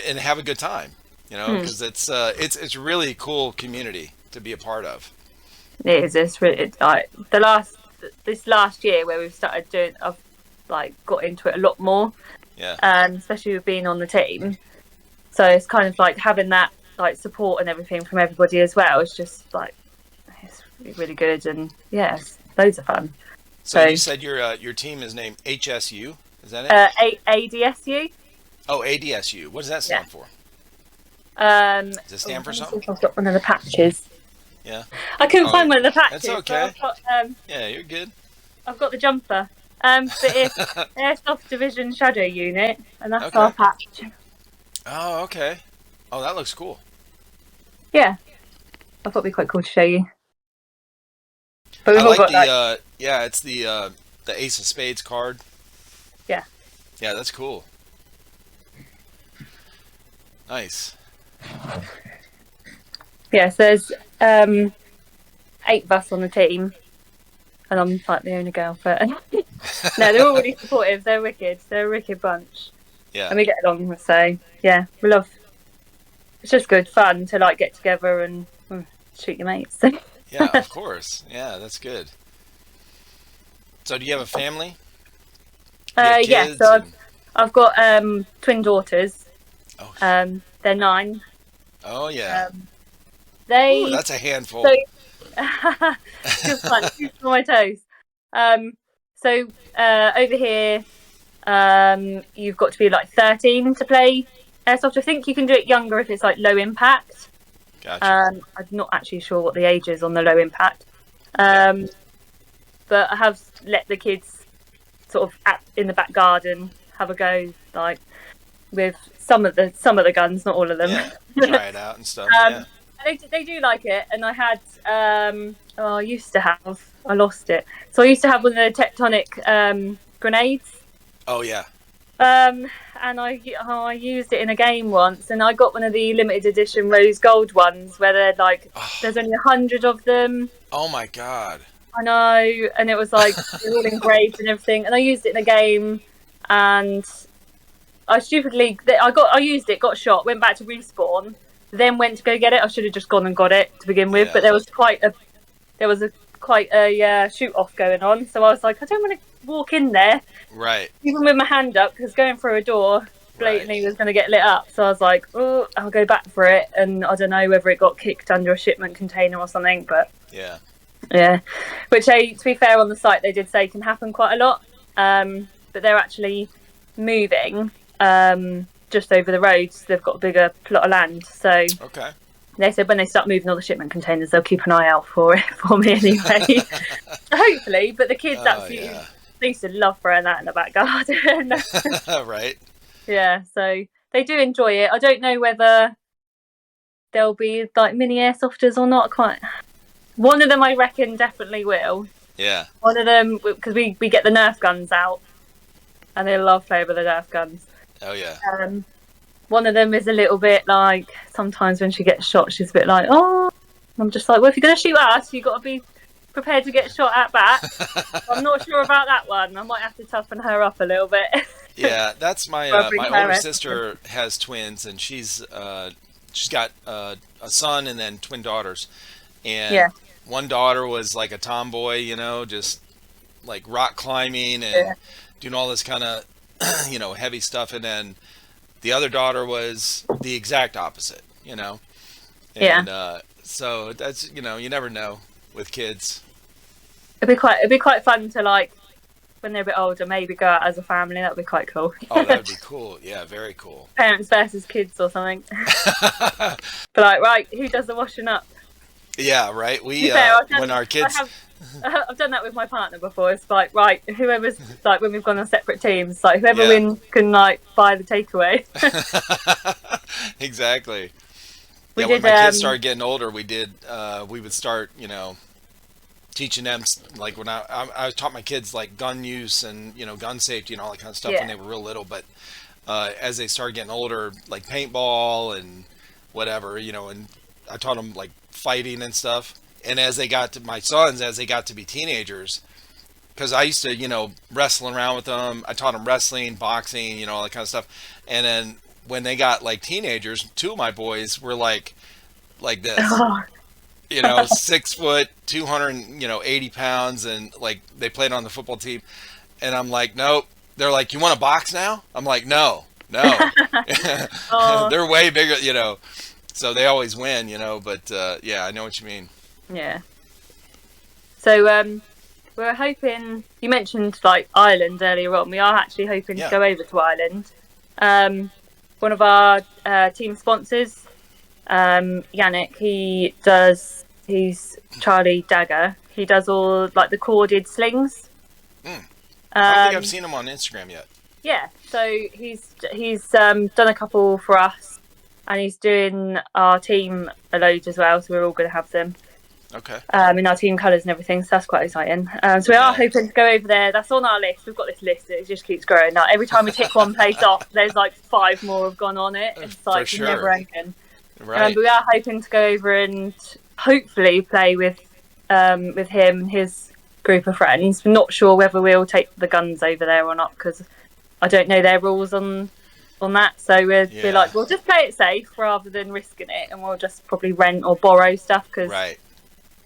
and have a good time, because it's really cool community to be a part of. It is. It's really this last year where we've started doing. I've got into it a lot more. Yeah. Especially with being on the team, so it's kind of like having that support and everything from everybody as well. It's just it's really good, and it's loads of fun. So you said your team is named HSU. Is that it? ADSU. Oh, ADSU. What does that stand for? Does it stand for something? I've got one of the patches. Yeah. I couldn't find one of the patches. That's okay. So I've got, yeah, you're good. I've got the jumper. But it's Airsoft Division Shadow Unit, and that's our patch. Oh, okay. Oh, that looks cool. Yeah. I thought it'd be quite cool to show you. But we've I all like got it's the Ace of Spades card. Yeah. Yeah, that's cool. Nice. Yeah, so there's 8 of us on the team, and I'm the only girl. But no, they're all really supportive. They're wicked. They're a wicked bunch. Yeah. And we get along. So yeah, we love. It's just good fun to get together and shoot your mates. Yeah, of course. Yeah, that's good. So do you have a family? Yeah. So I've got twin daughters. Oh. They're 9. Oh yeah. Ooh, that's a handful. Just fun. Keep on my toes. So over here, you've got to be 13 to play airsoft. I think you can do it younger if it's low impact. Gotcha. I'm not actually sure what the age is on the low impact. But I have let the kids sort of in the back garden have a go, with some of the guns, not all of them. Yeah, try it out and stuff. They do like it, and I had I lost it. So I used to have one of the tectonic grenades. Oh yeah. And I used it in a game once, and I got one of the limited edition rose gold ones where they're there's only 100 of them. Oh my god. I know, and it was they're all engraved and everything, and I used it in a game, and I used it, got shot, went back to respawn, then went to go get it. I should have just gone and got it to begin with, but there was quite a shoot off going on, so I was I don't want to walk in there, right? Even with my hand up, because going through a door blatantly was going to get lit up. So I was oh, I'll go back for it, and I don't know whether it got kicked under a shipment container or something, but yeah. Which, to be fair, on the site they did say can happen quite a lot, but they're actually moving. Just over the roads, they've got a bigger plot of land, so they said when they start moving all the shipment containers, they'll keep an eye out for it for me anyway. Hopefully, but the kids They used to love throwing that in the back garden. Right. Yeah, so they do enjoy it. I don't know whether there'll be like mini airsofters or not. Quite. One of them, I reckon, definitely will. Yeah. One of them, because we get the Nerf guns out, and they love playing with the Nerf guns. Oh yeah. One of them is a little bit like, sometimes when she gets shot, she's a bit like, oh. I'm just like, well, if you're going to shoot us, you've got to be prepared to get shot at back. I'm not sure about that one. I might have to toughen her up a little bit. Yeah, that's my my older sister has twins, and she's got a son and then twin daughters. And one daughter was like a tomboy, you know, just like rock climbing and doing all this kind of, you know, heavy stuff. And then the other daughter was the exact opposite, you know. And so that's, you know, you never know with kids. It'd be quite fun to, like, when they're a bit older, maybe go out as a family. That'd be quite cool. Oh, that'd be cool. Yeah, very cool. Parents versus kids or something. But like, right, who does the washing up? Yeah, right. We when our kids, I've done that with my partner before. It's like, right, whoever's like, when we've gone on separate teams, like whoever wins can like buy the takeaway. Exactly. When my kids started getting older, we would start, you know, teaching them, like when I taught my kids like gun use and, you know, gun safety and all that kind of stuff when they were real little. But as they started getting older, like paintball and whatever, you know, and I taught them like fighting and stuff. And as they got to my sons, as they got to be teenagers, because I used to, you know, wrestling around with them. I taught them wrestling, boxing, you know, all that kind of stuff. And then when they got like teenagers, two of my boys were like this, you know, 6 foot, 280 pounds, and like they played on the football team. And I'm like, nope. They're like, you want to box now? I'm like, no. They're way bigger, you know. So they always win, you know. But yeah, I know what you mean. Yeah. So we're hoping, you mentioned like Ireland earlier on. We are actually hoping to go over to Ireland. One of our team sponsors, Yannick, he's Charlie Dagger. He does all like the corded slings. I don't think I've seen him on Instagram yet. Yeah, so he's done a couple for us, and he's doing our team a load as well. So we're all going to have them. Okay. In our team colours and everything, so that's quite exciting. So we are hoping to go over there. That's on our list. We've got this list that just keeps growing. Now, every time we tick one place off, there's like 5 more have gone on it. It's like never ending. Right. But we are hoping to go over and hopefully play with him and his group of friends. We're not sure whether we'll take the guns over there or not, because I don't know their rules on that. So we'll be like, we'll just play it safe rather than risking it, and we'll just probably rent or borrow stuff, because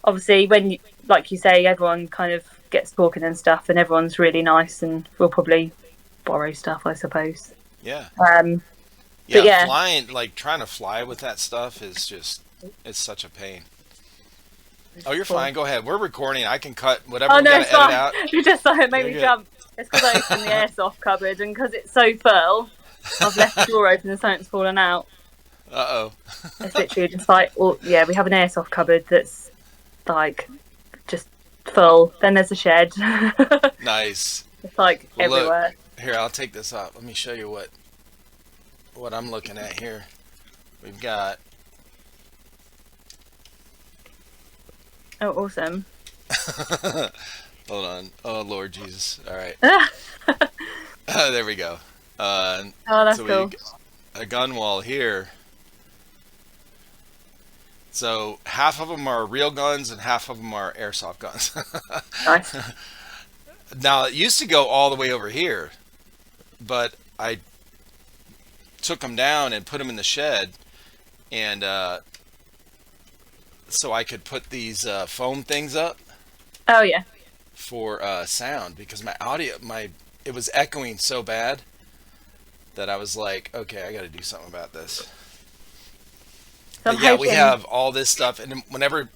obviously, when like you say, everyone kind of gets talking and stuff, and everyone's really nice, and we'll probably borrow stuff, I suppose. Yeah. But flying, like trying to fly with that stuff is just, it's such a pain. Oh, you're fine. Go ahead. We're recording. I can cut whatever we gotta edit out. You just it made me jump. It's because I opened the airsoft cupboard, and because it's so full, I've left the door open and something's fallen out. Uh-oh. It's literally just like, we have an airsoft cupboard that's like just full. Then there's a shed. Nice. It's like everywhere. Look, here, I'll take this up. Let me show you what I'm looking at here. We've got. Oh, awesome. Hold on. Oh, Lord Jesus. All right. There we go. That's cool. A gun wall here. So half of them are real guns and half of them are airsoft guns. Nice. Now, it used to go all the way over here, but I took them down and put them in the shed, and so I could put these foam things up. Oh yeah. For sound, because my audio, it was echoing so bad that I was like, okay, I got to do something about this. But yeah, we have all this stuff, and whenever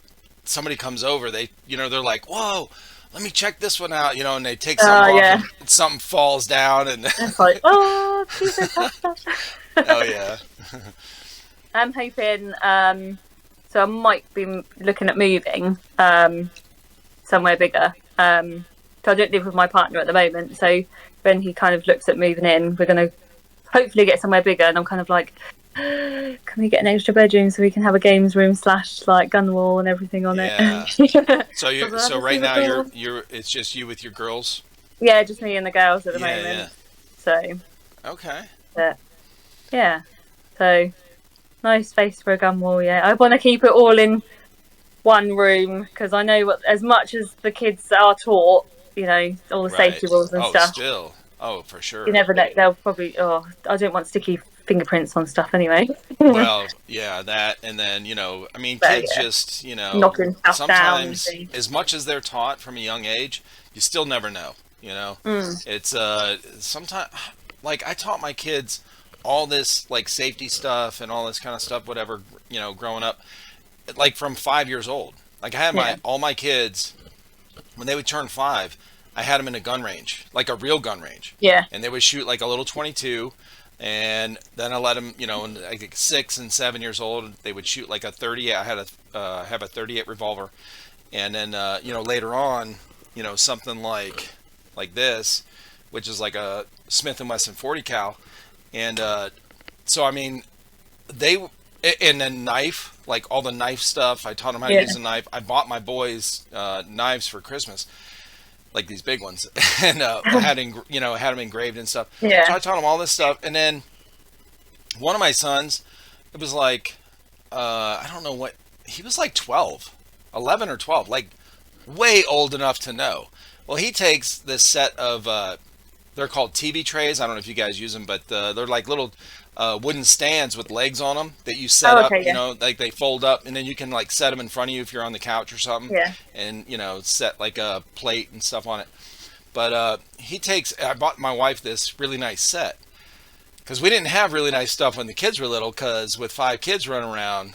somebody comes over, they, you know, they're like, whoa, let me check this one out, you know, and they take something off and something falls down, and it's like, oh, Jesus. Oh yeah. I'm hoping, so I might be looking at moving somewhere bigger. So I don't live with my partner at the moment. So when he kind of looks at moving in, we're going to hopefully get somewhere bigger. And I'm kind of like, can we get an extra bedroom so we can have a games room / like gun wall and everything on Yeah. it? So right now you're it's just you with your girls? Yeah, just me and the girls at the moment. Yeah. So. Okay. But, yeah. So nice space for a gun wall. Yeah, I want to keep it all in one room because I know as much as the kids are taught, you know, all the safety rules and stuff. Still. Oh, for sure. You never know. They'll probably. Oh, I don't want sticky fingerprints on stuff anyway. Well, yeah, that, and then, you know, I mean, kids just, you know, knocking stuff sometimes, down. As much as they're taught from a young age, you still never know, you know? It's, sometimes, like, I taught my kids all this, like, safety stuff and all this kind of stuff, whatever, you know, growing up, like, from 5 years old. Like, I had all my kids, when they would turn 5, I had them in a gun range, like a real gun range. Yeah. And they would shoot, like, a little .22, and then I let them, you know, I think 6 and 7 years old, they would shoot like a 38. I had have a 38 revolver, and then you know, later on, you know, something like this, which is like a Smith and Wesson 40 cal, and so I mean, and then knife, like all the knife stuff. I taught them how to use a knife. I bought my boys knives for Christmas, like these big ones, and had them engraved and stuff. Yeah. So I taught them all this stuff, and then one of my sons, it was like, I don't know what, he was like 12, 11 or 12, like way old enough to know. Well, he takes this set of, they're called TV trays. I don't know if you guys use them, but they're like little wooden stands with legs on them that you set up, you know, like they fold up, and then you can like set them in front of you if you're on the couch or something, and, you know, set like a plate and stuff on it. But I bought my wife this really nice set, because we didn't have really nice stuff when the kids were little, because with 5 kids running around,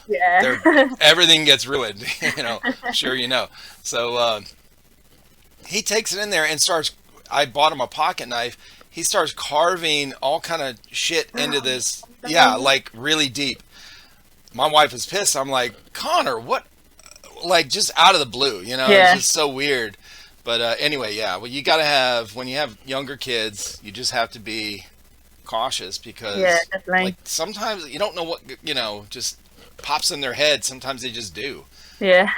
everything gets ruined, you know, sure, you know. So he takes it in there and I bought him a pocket knife. He starts carving all kind of shit into this, like really deep. My wife is pissed. I'm like, Connor, what? Like, just out of the blue, you know? It's just so weird. But anyway, well, you got to have, when you have younger kids, you just have to be cautious, because like sometimes you don't know what, you know, just pops in their head. Sometimes they just do. Yeah.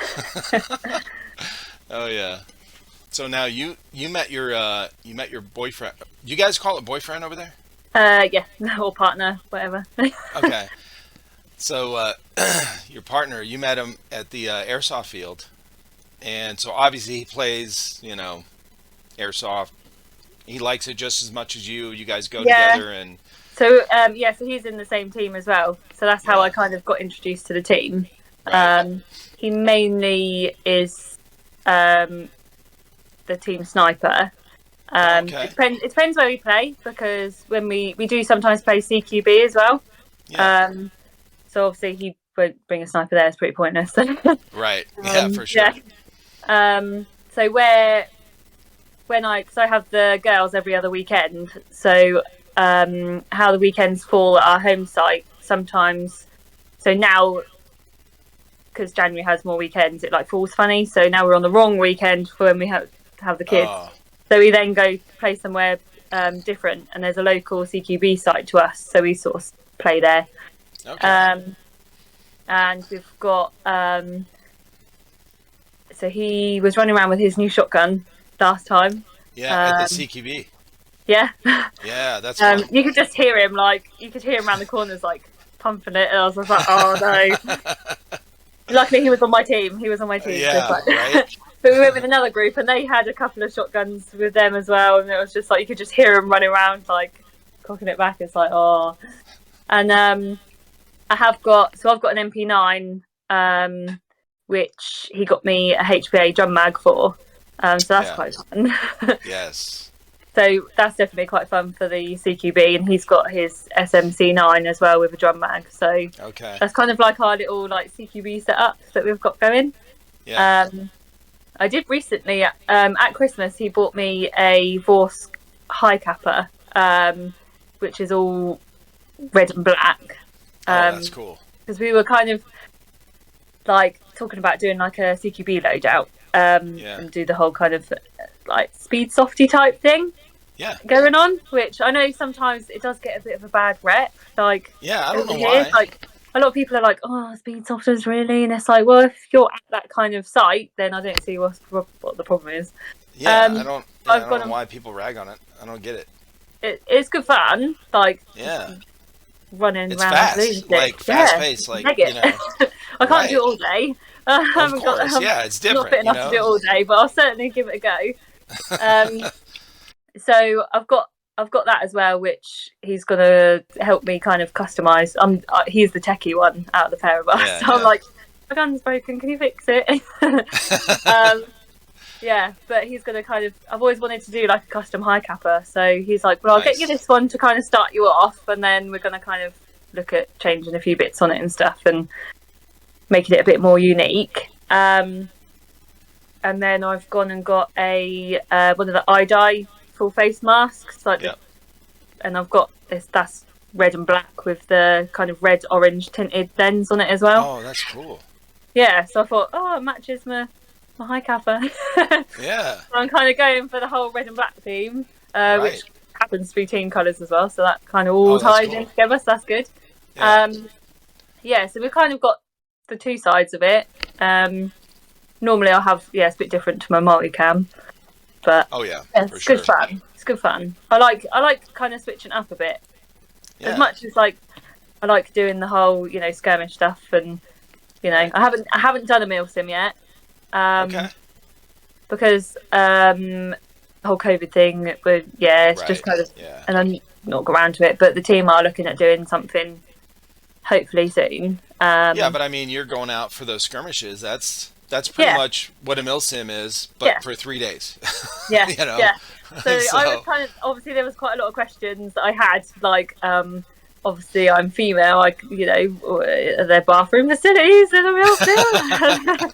Oh yeah. So now you met your boyfriend. You guys call it boyfriend over there? Yeah, or partner, whatever. Okay. So your partner, you met him at the airsoft field, and so obviously he plays, you know, airsoft. He likes it just as much as you. You guys go together, and so so he's in the same team as well. So that's how I kind of got introduced to the team. Right. He mainly is the team sniper. It depends where we play, because when we do sometimes play CQB as well. So obviously he won't bring a sniper there. It's pretty pointless. Right. Yeah, for sure. So because I have the girls every other weekend, so how the weekends fall at our home site sometimes. So now, because January has more weekends, it like falls funny. So now we're on the wrong weekend for when we have the kids. So we then go play somewhere different, and there's a local CQB site to us, so we sort of play there. Okay. And we've got so he was running around with his new shotgun last time. Yeah, at the CQB. Yeah. Yeah, that's fun. You could just hear him, like, you could hear him around the corners, like, pumping it, and I was like, oh no. Luckily he was on my team. Yeah, right. But we went with another group, and they had a couple of shotguns with them as well, and it was just like, you could just hear them running around, like, cocking it back. It's like, oh. And I've got an MP9, which he got me a HPA drum mag for. So that's quite fun. Yes. So that's definitely quite fun for the CQB, and he's got his SMC9 as well with a drum mag. So that's kind of like our little like CQB setup that we've got going. Yeah. I did recently at Christmas. He bought me a Vorsk high capper, which is all red and black. That's cool. Because we were kind of like talking about doing like a CQB loadout, and do the whole kind of like speed softy type thing going on, which I know sometimes it does get a bit of a bad rep. Like, I don't know why. Like, a lot of people are like, "Oh, speed softers, really?" And it's like, well, if you're at that kind of site, then I don't see what the problem is. I don't know why people rag on it. I don't get it. It's good fun. Like, running it's around. Fast, like fast paced. Like, you know, I can't do it all day. Of course, it's different. Not fit enough to do it all day, but I'll certainly give it a go. So I've got that as well, which he's gonna help me kind of customize. He's the techie one out of the pair of us. So I'm like, my gun's broken. Can you fix it? But he's gonna kind of. I've always wanted to do like a custom high capper. So he's like, well, I'll get you this one to kind of start you off, and then we're gonna kind of look at changing a few bits on it and stuff, and making it a bit more unique. And then I've gone and got a one of the eye-dye full face masks, and I've got that's red and black with the kind of red orange tinted lens on it as well. Oh, that's cool. Yeah, so I thought, it matches my high capper. So I'm kind of going for the whole red and black theme, which happens to be team colours as well, so that kind of all ties in together, so that's good. So we've kind of got the two sides of it. Normally I'll have it's a bit different to my multicam, but it's good fun. It's good fun. I like kind of switching up a bit. As much as like I like doing the whole skirmish stuff, and I haven't done a milsim yet, because the whole COVID thing, but it's just kind of and I'm not got around to it, but the team are looking at doing something hopefully soon. But I mean, you're going out for those skirmishes. That's pretty much what a milsim is, but for 3 days. So I was kind of, obviously there was quite a lot of questions that I had, like, obviously I'm female, like, are there bathroom facilities in a milsim?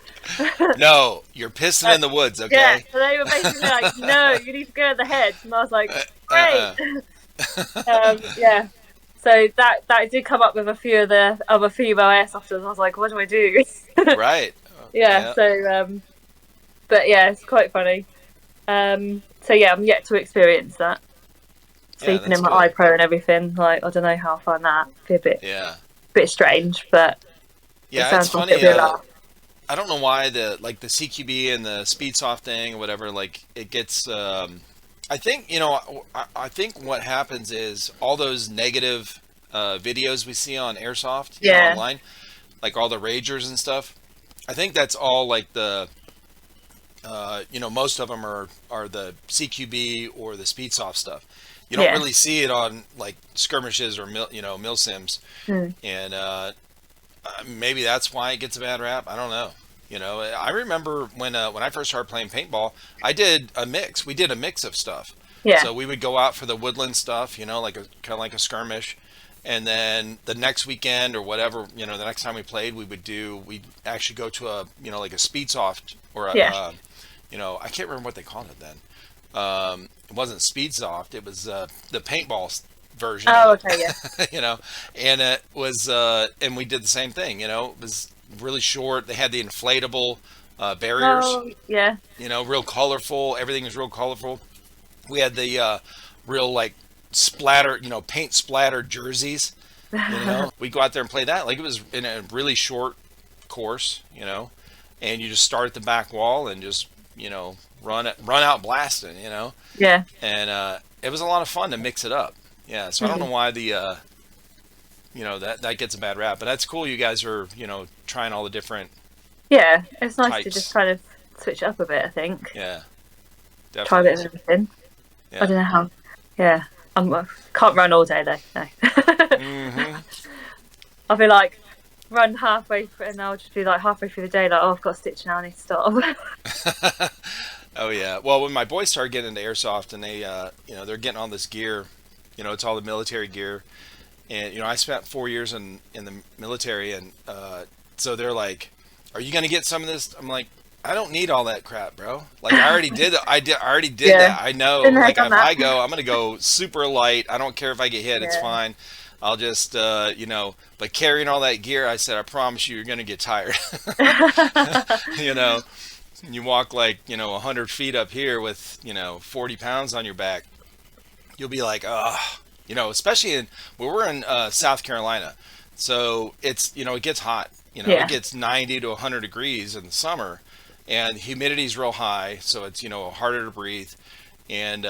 No, you're pissing in the woods, okay? Yeah, so they were basically like, no, you need to go in the head. And I was like, great. So that did come up with a few of the other female airsofters. I was like, what do I do? Right. So but it's quite funny. So I'm yet to experience that. Sleeping in my iPro and everything. Like, I don't know how I find that. It'd be a bit strange, but it's funny. I don't know why the CQB and the Speedsoft thing or whatever, like, it gets I think I think what happens is all those negative videos we see on Airsoft online, like all the ragers and stuff, I think that's all like the most of them are the CQB or the Speedsoft stuff. You don't really see it on like skirmishes or milsims, and maybe that's why it gets a bad rap. I don't know. I remember when I first started playing paintball, I did a mix. We did a mix of stuff. So we would go out for the woodland stuff, like kind of like a skirmish, and then the next weekend or whatever, the next time we played, we'd actually go to a like a Speedsoft or a I can't remember what they called it then. It wasn't Speedsoft. It was the paintball version. Oh, okay, yeah. And it was, and we did the same thing. It was really short. They had the inflatable barriers. Oh, yeah. Real colorful. Everything was real colorful. We had the real like splatter, paint splatter jerseys. We go out there and play that. Like, it was in a really short course. And you just start at the back wall and just run out blasting. Yeah. And it was a lot of fun to mix it up. Yeah. So I don't know why the that gets a bad rap, but that's cool. You guys are trying all the different. Yeah, it's nice types. To just kind of switch it up a bit, I think. Yeah. Definitely. Try a bit of everything. Yeah. I don't know how. Yeah. I can't run all day though. No. I'll be like, run halfway through, and I'll just be like halfway through the day, like, I've got a stitch now, I need to stop. Oh yeah. Well, when my boys started getting into airsoft, and they they're getting all this gear, it's all the military gear, and I spent 4 years in the military, and so they're like, are you gonna get some of this? I'm like, I don't need all that crap, bro. Like, I already did it. I already did that. I know. Like, if I go, I'm gonna go super light. I don't care if I get hit. It's fine. I'll just, but carrying all that gear, I said, I promise you're going to get tired, You walk like, 100 feet up here with, 40 pounds on your back. You'll be like, oh, especially where we're in South Carolina. So it's, it gets hot. It gets 90 to 100 degrees in the summer, and humidity's real high. So it's, harder to breathe. And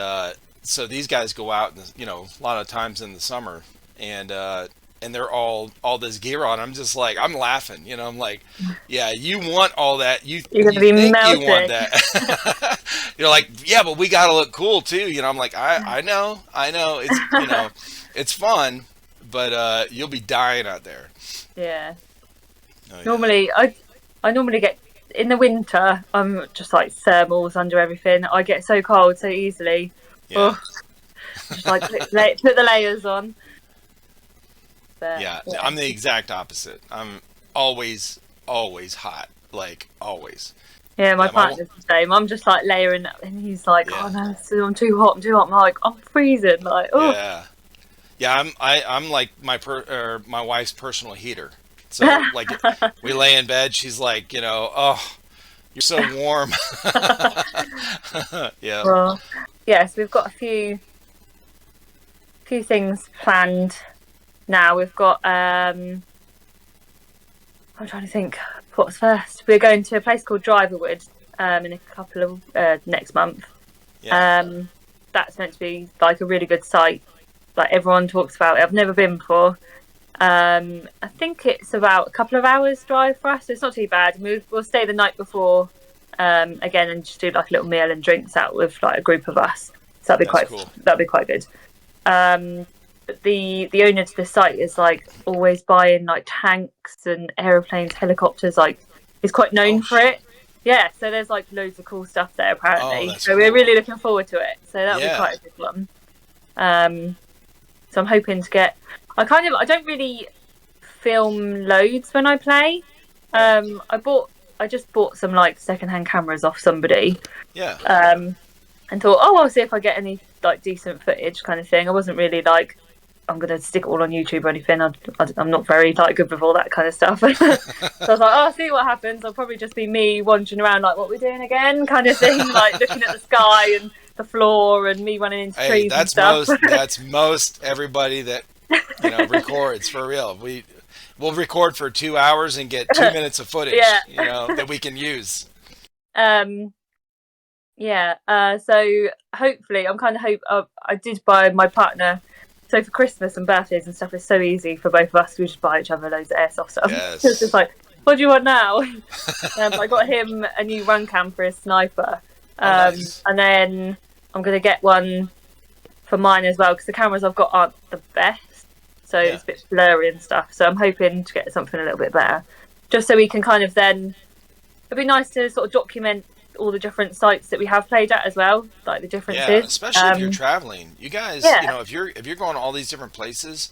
so these guys go out, a lot of times in the summer, and they're all this gear on. I'm just like, I'm laughing, I'm like, yeah, you want all that. You're gonna be think melted. You want that. You're like, yeah, but we got to look cool too. I'm like, I know. It's, it's fun, but you'll be dying out there. Yeah. Oh, yeah. Normally, I normally get, in the winter, I'm just like thermals under everything. I get so cold so easily. Yeah. Oh, just like put the layers on. But, yeah, I'm the exact opposite. I'm always hot, like always. Yeah, my partner's the same. I'm just like layering up, and he's like, "Oh no, I'm too hot. I'm like, I'm freezing." Like, oh. Yeah. I'm like my wife's personal heater. So like we lay in bed, she's like, oh, you're so warm. Yeah. Well, yes, we've got a few things planned. Now we've got I'm trying to think what's first. We're going to a place called Driverwood in a couple of next month. Yeah. That's meant to be like a really good site. Like everyone talks about it. I've never been before. I think it's about a couple of hours drive for us, so it's not too bad. We'll stay the night before again and just do like a little meal and drinks out with like a group of us. So that'd be quite good. But the owner to the site is like always buying like tanks and aeroplanes, helicopters. Like he's quite known for it. Yeah, so there's like loads of cool stuff there apparently. So we're really looking forward to it. So that'll be quite a good one. So I'm hoping to get. I don't really film loads when I play. I just bought some like secondhand cameras off somebody. Yeah. And thought, I'll see if I get any like decent footage kind of thing. I wasn't really like, I'm going to stick it all on YouTube or anything. I'm not very like good with all that kind of stuff. So I was like, I'll see what happens. I'll probably just be me wandering around like, what we're doing again kind of thing, like looking at the sky and the floor and me running into trees and stuff. That's most everybody that records for real. We'll record for 2 hours and get 2 minutes of footage, that we can use. So hopefully I did buy my partner. So for Christmas and birthdays and stuff, it's so easy for both of us. We just buy each other loads of airsoft stuff. Yes. It's just like, what do you want now? I got him a new run cam for his sniper. Nice. And then I'm going to get one for mine as well, because the cameras I've got aren't the best. So it's a bit blurry and stuff. So I'm hoping to get something a little bit better. Just so we can kind of then... It'd be nice to sort of document all the different sites that we have played at as well, like the differences. Yeah, especially if you're traveling. You guys, if you're going to all these different places,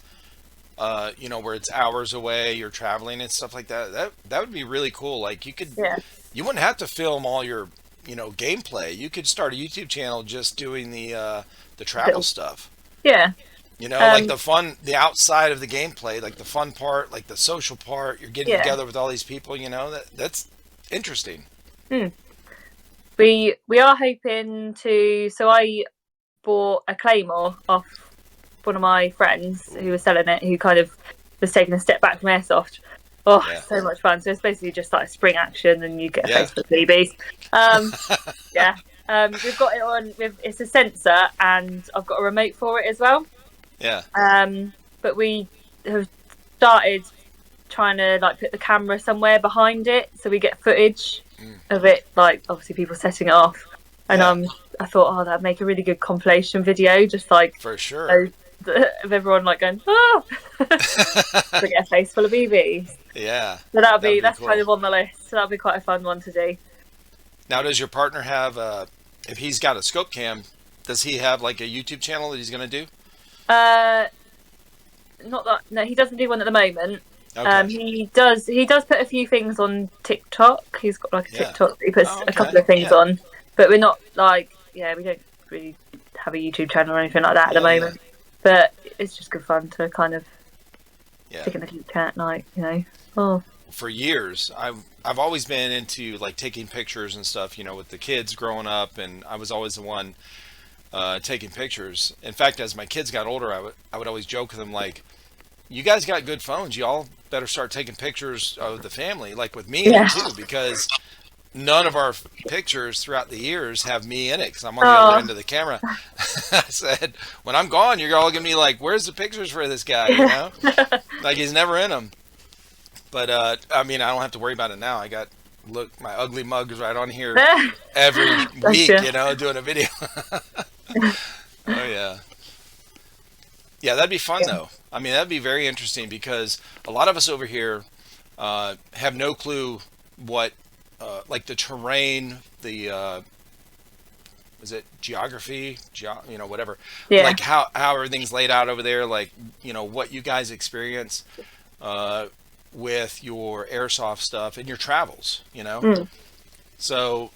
where it's hours away, you're traveling and stuff like that. That would be really cool. Like you wouldn't have to film all your, gameplay. You could start a YouTube channel just doing the travel stuff. Yeah. Like the outside of the gameplay, like the fun part, like the social part. You're getting together with all these people. That's interesting. We are hoping to. So I bought a Claymore off one of my friends who was selling it, who kind of was taking a step back from airsoft. So much fun. So it's basically just like spring action, and you get a face for BBs. We've got it on. It's a sensor, and I've got a remote for it as well. Yeah. But we have started trying to like put the camera somewhere behind it, so we get footage of it, like obviously people setting it off. And I thought, that'd make a really good compilation video, just like for sure of everyone like going, to get a face full of BBs. Yeah. So that's cool. Kind of on the list. So that'll be quite a fun one to do. Now, does your partner have if he's got a scope cam, does he have like a YouTube channel that he's going to do? Not that. No, he doesn't do one at the moment. Okay. He does put a few things on TikTok. He's got like a TikTok. He puts a couple of things on, but we're not like we don't really have a YouTube channel or anything like that at the moment. But it's just good fun to kind of stick in the Kit Kat at night, for years, I've always been into like taking pictures and stuff, you know, with the kids growing up, and I was always the one taking pictures. In fact, as my kids got older, I would always joke with them like, "You guys got good phones. Y'all better start taking pictures of the family, like with me in it too, because none of our pictures throughout the years have me in it because I'm on the other end of the camera." I said, when I'm gone, you're all gonna be like, "Where's the pictures for this guy?" You know, like he's never in them. But I mean, I don't have to worry about it now. I got my ugly mug is right on here every week, you know, doing a video. Oh yeah, yeah, that'd be fun though. I mean, that'd be very interesting because a lot of us over here have no clue what like the terrain, the is it geography, you know, whatever, like how everything's laid out over there, like, you know, what you guys experience with your airsoft stuff and your travels, you know. So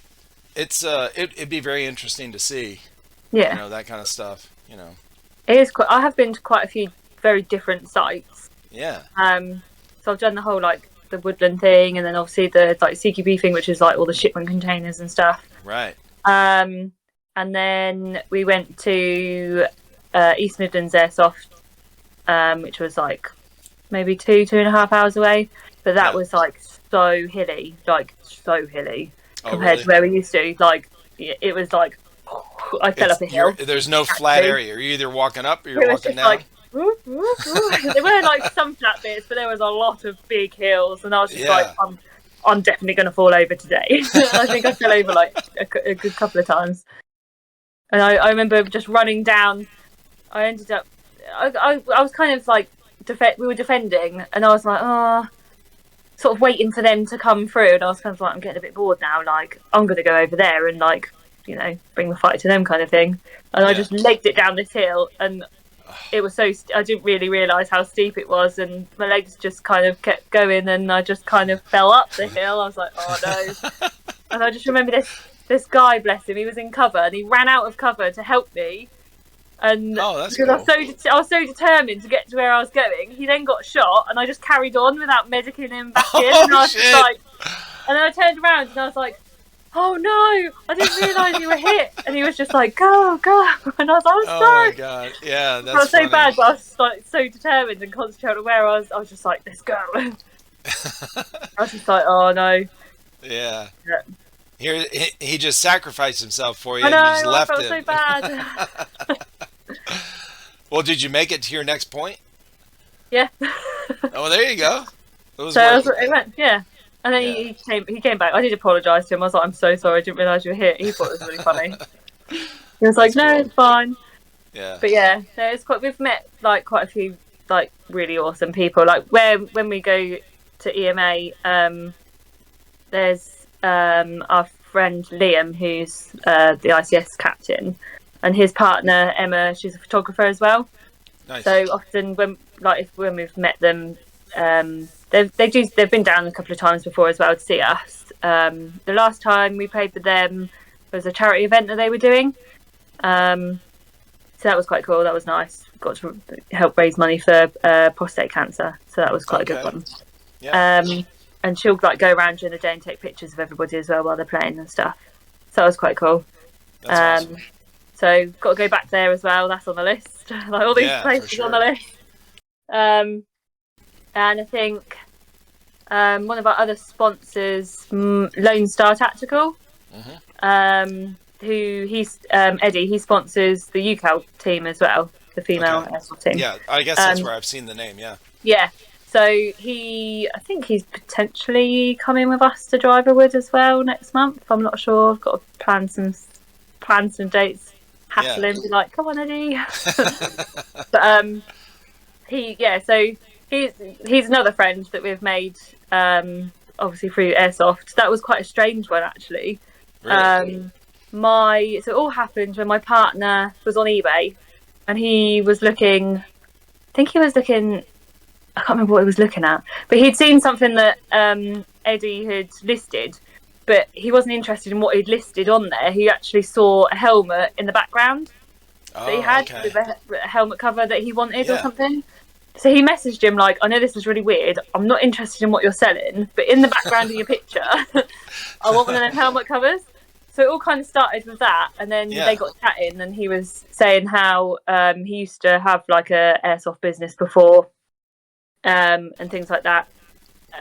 it's it'd be very interesting to see, you know, that kind of stuff, you know. It is quite, I have been to quite a few very different sites. Yeah. So I've done the whole like the woodland thing, and then obviously the like CQB thing, which is like all the shipment containers and stuff. Right. And then we went to East Midlands Airsoft, which was like maybe 2.5 hours away, but that was like so hilly compared to where we used to. Like it was like I fell up a hill. There's no flat area. You're either walking up or you're walking down. Like, there were like some flat bits, but there was a lot of big hills, and I was just like, I'm definitely going to fall over today. I think I fell over like a good couple of times, and I remember just running down. I ended up, I was kind of like we were defending, and I was like, sort of waiting for them to come through, and I was kind of like, I'm getting a bit bored now. Like I'm going to go over there and like, you know, bring the fight to them kind of thing. And I just legged it down this hill, and it was so I didn't really realise how steep it was, and my legs just kind of kept going, and I just kind of fell up the hill. I was like, oh no. And I just remember this guy, bless him, he was in cover, and he ran out of cover to help me. And that's because cool. I was so determined to get to where I was going, he then got shot, and I just carried on without medicing him back in. And I was just like, and then I turned around and I was like, oh no, I didn't realise you were hit. And he was just like, go. And I was like, I'm sorry. Oh my god, yeah, that's I was so funny. bad, but I was like so determined and concentrated on where I was just like, let's go. I was just like, oh no. Yeah. Here he just sacrificed himself for you, I know, and you just left I felt him. so bad. Well, did you make it to your next point? Yeah. Oh, there you go. It went, and then he came back. I did apologise to him. I was like, I'm so sorry, I didn't realise you were here. He thought it was really funny. He was like, no, cool. It's fine. Yeah. But yeah, no, it's we've met like quite a few like really awesome people. Like when we go to EMA, there's our friend Liam, who's the ICS captain, and his partner Emma, she's a photographer as well. Nice. So often when we've met them, they've been down a couple of times before as well to see us. The last time we played with them was a charity event that they were doing. So that was quite cool. That was nice. Got to help raise money for prostate cancer. So that was quite a good one. Yeah. And she'll like go around during the day and take pictures of everybody as well while they're playing and stuff. So that was quite cool. That's awesome. So got to go back there as well. That's on the list. Like all these places on the list. And I think one of our other sponsors, Lone Star Tactical, who he's Eddie. He sponsors the UCAL team as well, the female airsoft team. Yeah, I guess that's where I've seen the name. Yeah. Yeah. So I think he's potentially coming with us to Driverwood as well next month. I'm not sure. I've got to plan some dates. Hassle him, be like, come on, Eddie. But so he's another friend that we've made, obviously through Airsoft. That was quite a strange one, actually. Really? So it all happened when my partner was on eBay, and he was looking. I can't remember what he was looking at, but he'd seen something that Eddie had listed, but he wasn't interested in what he'd listed on there. He actually saw a helmet in the background that he had with a helmet cover that he wanted or something. so he messaged him like, I know this is really weird, I'm not interested in what you're selling, but in the background of your picture I want one of them helmet covers. So it all kind of started with that, and then they got chatting, and he was saying how he used to have like a airsoft business before, and things like that,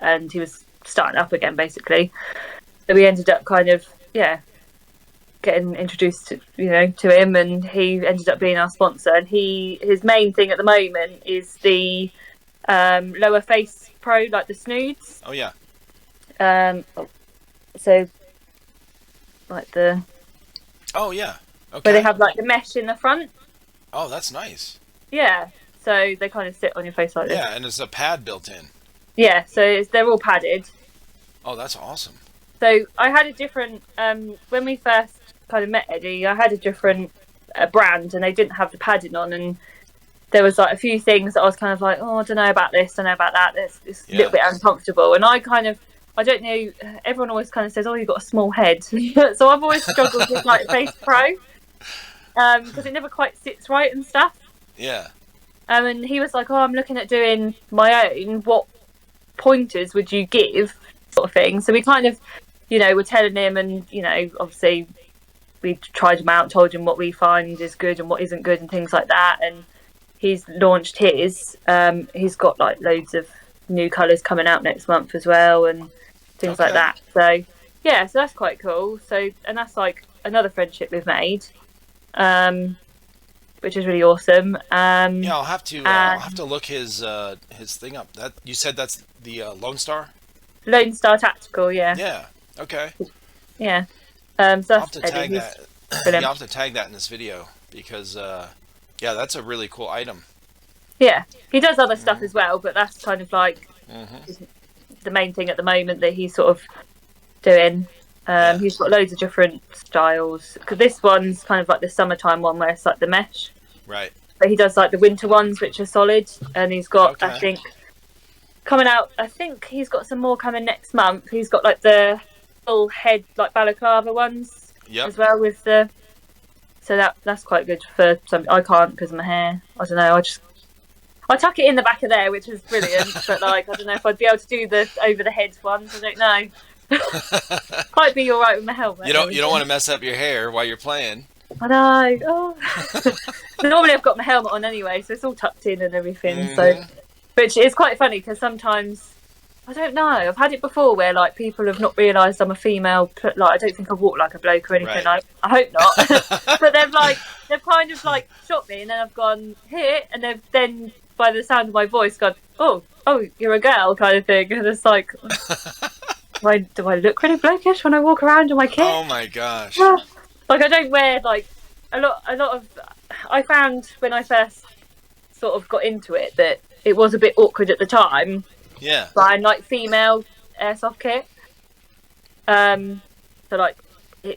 and he was starting up again basically. So we ended up kind of getting introduced to, to him, and he ended up being our sponsor. And his main thing at the moment is the lower face pro, like the snoods. Oh yeah. So like the. Oh yeah. Okay. Where they have like the mesh in the front. Oh, that's nice. Yeah. So they kind of sit on your face like this. Yeah, and there's a pad built in. Yeah. So they're all padded. Oh, that's awesome. So I had a different when we first kind of met Eddie, I had a different brand, and they didn't have the padding on, and there was like a few things that I was kind of like, oh, I don't know about this, don't know about that. It's a little bit uncomfortable, and I don't know. Everyone always kind of says, oh, you've got a small head, so I've always struggled with like Face Pro because it never quite sits right and stuff. Yeah. And he was like, oh, I'm looking at doing my own. What pointers would you give, sort of thing? So we kind of, were telling him, and obviously we tried him out, told him what we find is good and what isn't good and things like that. And he's launched his. He's got like loads of new colours coming out next month as well, and things like that. So so that's quite cool. So, and that's like another friendship we've made, which is really awesome. I'll have to look his thing up. That you said that's the Lone Star Tactical. Yeah. Okay. Yeah. So I'll have that's to tag Eddie. that. I'll have to tag that in this video because that's a really cool item. Yeah, he does other stuff as well, but that's kind of like the main thing at the moment that he's sort of doing. He's got loads of different styles, because this one's kind of like the summertime one where it's like the mesh. Right. But he does like the winter ones, which are solid, and he's got I think coming out. I think he's got some more coming next month. He's got like the full head like balaclava ones as well with the. So that's quite good for some. I can't because of my hair. I don't know. I tuck it in the back of there, which is brilliant. But like, I don't know if I'd be able to do the over the head ones. I don't know. Might be all right with my helmet. You don't want to mess up your hair while you're playing. I know. Oh. Normally I've got my helmet on anyway, so it's all tucked in and everything. So, which is quite funny because sometimes I don't know. I've had it before where like people have not realised I'm a female. Like I don't think I walk like a bloke or anything. Right. I hope not. But they've kind of like shot me, and then I've gone here, and they've then by the sound of my voice gone, oh, you're a girl kind of thing, and it's like. Do I look really blokish when I walk around in my kit? Oh my gosh! Like I don't wear like a lot of. I found when I first sort of got into it that it was a bit awkward at the time. Yeah. Buying like female airsoft kit. So like,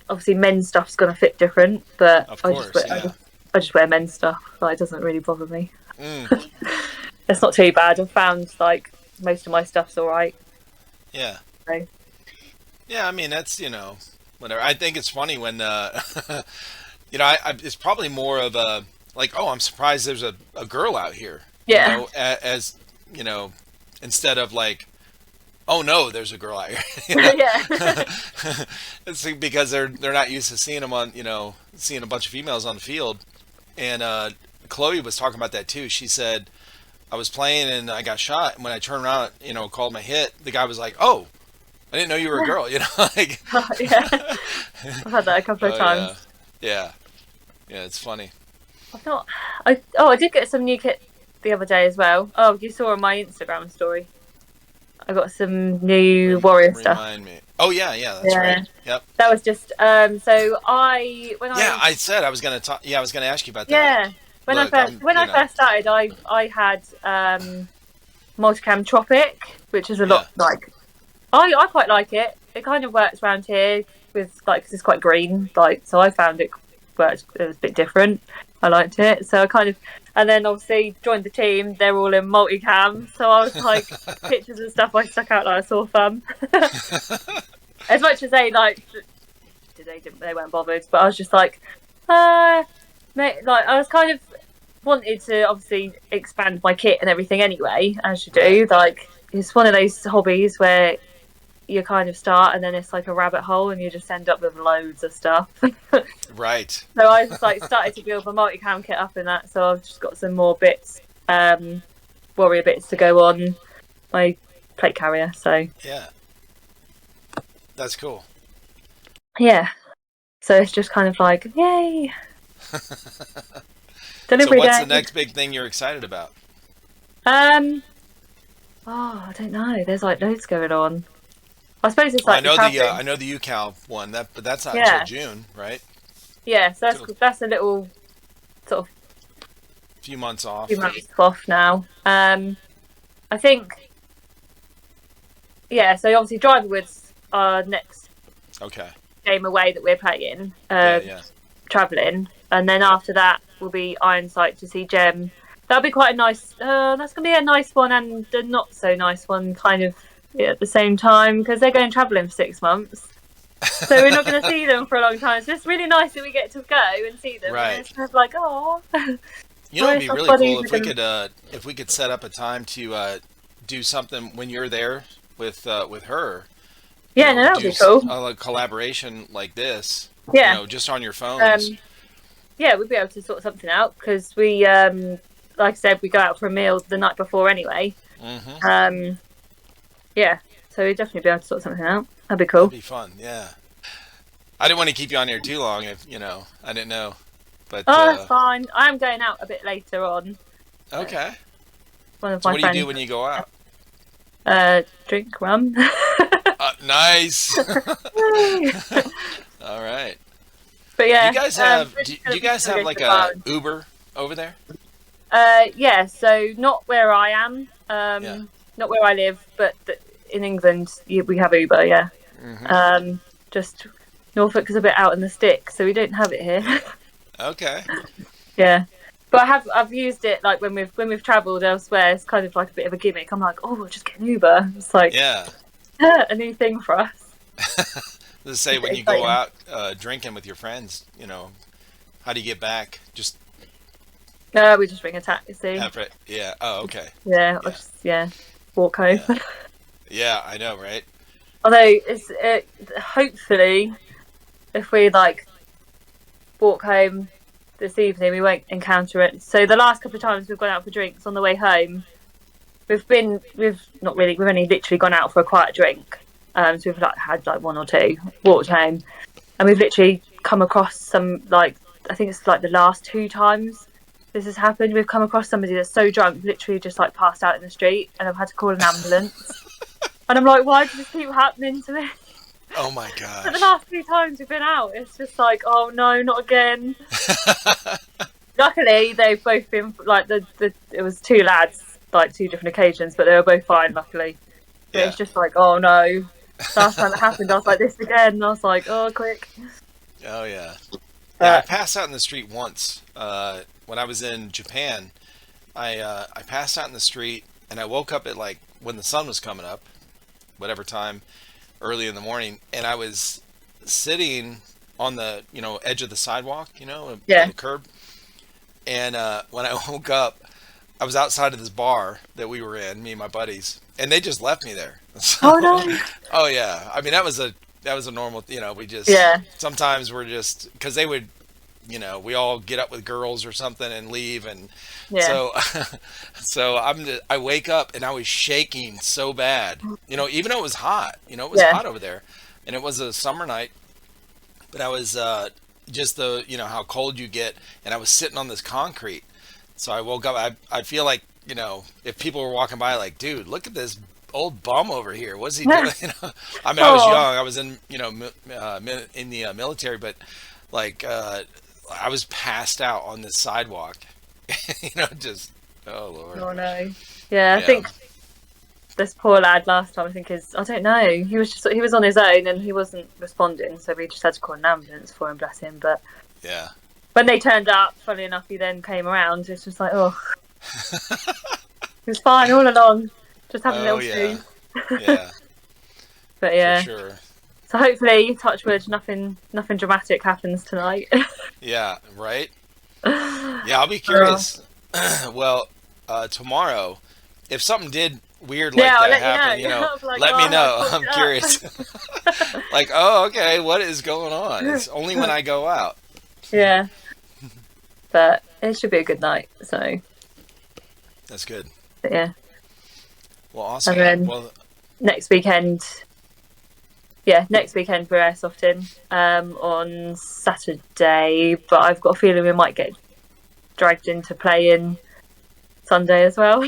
obviously men's stuff's gonna fit different, but of course, I just wear men's stuff. Like it doesn't really bother me. It's not too bad. I've found like most of my stuff's all right. Yeah. So. Yeah, I mean that's whatever. I think it's funny when it's probably more of a like, oh, I'm surprised there's a girl out here. Yeah. As instead of like, oh no, there's a girl out here. Yeah. It's because they're not used to seeing them on seeing a bunch of females on the field. And Chloe was talking about that too. She said, I was playing and I got shot, and when I turned around, called my hit, the guy was like, oh, I didn't know you were a girl, like. Yeah. I've had that a couple of times. Yeah, it's funny. I did get some new kit the other day as well. Oh, you saw on my Instagram story. I got some new Warrior stuff. Remind me. Oh yeah, that's right. Yep. That was just so I said I was gonna talk. Yeah, I was gonna ask you about that. Yeah. When I first started, I had multicam Tropic, which is a lot like. I quite like it. It kind of works around here with like, cause it's quite green, like, so I found it worked. It was a bit different. I liked it, so I kind of, and then obviously joined the team. They're all in multicam, so I was like, pictures and stuff I stuck out like a sore thumb. As much as they like, they weren't bothered, but I was just like, like I was kind of wanted to obviously expand my kit and everything anyway, as you do. Like, it's one of those hobbies where you kind of start and then it's like a rabbit hole and you just end up with loads of stuff. Right. So I just like started to build my multi-cam kit up in that. So I've just got some more bits, warrior bits to go on my plate carrier. So yeah, that's cool. Yeah. So it's just kind of like, yay. So what's the next big thing you're excited about? I don't know. There's like loads going on. I suppose it's like I know the UCal one, but that's not until June, right? Yeah, so that's a little sort of few months off. Now. I think, yeah. So obviously, Driverwood's our next game away that we're playing, traveling, and then after that will be Iron Sight to see Gem. That'll be quite a nice. That's gonna be a nice one and a not so nice one, kind of at the same time, because they're going traveling for 6 months. So we're not going to see them for a long time. So it's really nice that we get to go and see them. Right. And it's kind of like, oh. You know, it'd be really cool if we could set up a time to do something when you're there with her. Yeah, no, that'd be cool. A collaboration like this. Yeah. You know, just on your phones. Yeah, we'd be able to sort something out because we, like I said, we go out for a meal the night before anyway. Mm-hmm. Yeah, so we'd definitely be able to sort something out. That'd be cool. That'd be fun, yeah. I didn't want to keep you on here too long if, I didn't know. But that's fine. I am going out a bit later on. Okay. One of my friends. What do you do when you go out? Drink rum. Nice. All right. But yeah. Do you guys have like a Uber over there? Yeah, so not where I am. Not where I live, but in England we have Uber, yeah. Mm-hmm. Just Norfolk is a bit out in the sticks, so we don't have it here. Okay. Yeah, but I've used it like when we've travelled elsewhere. It's kind of like a bit of a gimmick. I'm like, oh, we'll just get an Uber. It's like a new thing for us. Let's say when you go out drinking with your friends, how do you get back? Just we just bring a taxi. Yeah. Oh, okay. Yeah. Or just walk home. Yeah, I know, right? Although it's hopefully if we like walk home this evening, we won't encounter it. So the last couple of times we've gone out for drinks on the way home, we've only literally gone out for a quiet drink. So we've had one or two, walked home, and we've literally come across some I think it's like the last 2 times this has happened. We've come across somebody that's so drunk, literally just like passed out in the street, and I've had to call an ambulance. And I'm like, why does this keep happening to me? Oh my god! But the last 3 times we've been out, it's just like, oh no, not again. Luckily, they've both been like it was 2 lads, like 2 different occasions, but they were both fine. Luckily, but it's just like, oh no. Last time it happened, I was like this again, and I was like, oh, quick. Oh yeah. I passed out in the street once when I was in Japan. I passed out in the street, and I woke up at like when the sun was coming up, whatever time, early in the morning, and I was sitting on the edge of the sidewalk, on the curb, and when I woke up, I was outside of this bar that we were in, me and my buddies, and they just left me there. Oh no! Oh yeah, I mean that was a normal, we just sometimes we're just because they would, we all get up with girls or something and leave, and so I wake up and I was shaking so bad, even though it was hot, it was hot over there, and it was a summer night, but I was just the how cold you get, and I was sitting on this concrete, so I woke up. I feel like if people were walking by, like, dude, look at this old bum over here. What's he doing? I mean, I was young. I was in in the military, but like I was passed out on this sidewalk. Just oh lord. Oh no. Yeah, I think this poor lad last time, I don't know. He was on his own and he wasn't responding, so we just had to call an ambulance for him, bless him. But when they turned up, funny enough, he then came around. It's just like, oh, he was fine all along. Just having a little squeeze. Yeah. But yeah. For sure. So hopefully, touch wood, nothing dramatic happens tonight. Yeah, right? Yeah, I'll be curious. Well, tomorrow, if something did weird like Yeah, I'll that let happen, you know. I'm like, let me oh, I know. fucked I'm it curious. up. Like, oh, okay, what is going on? It's only when I go out. Yeah, but it should be a good night. So, That's good. but yeah, Well, and awesome. then Well, next weekend, yeah, next weekend we're airsofting on Saturday. But I've got a feeling we might get dragged into playing Sunday as well.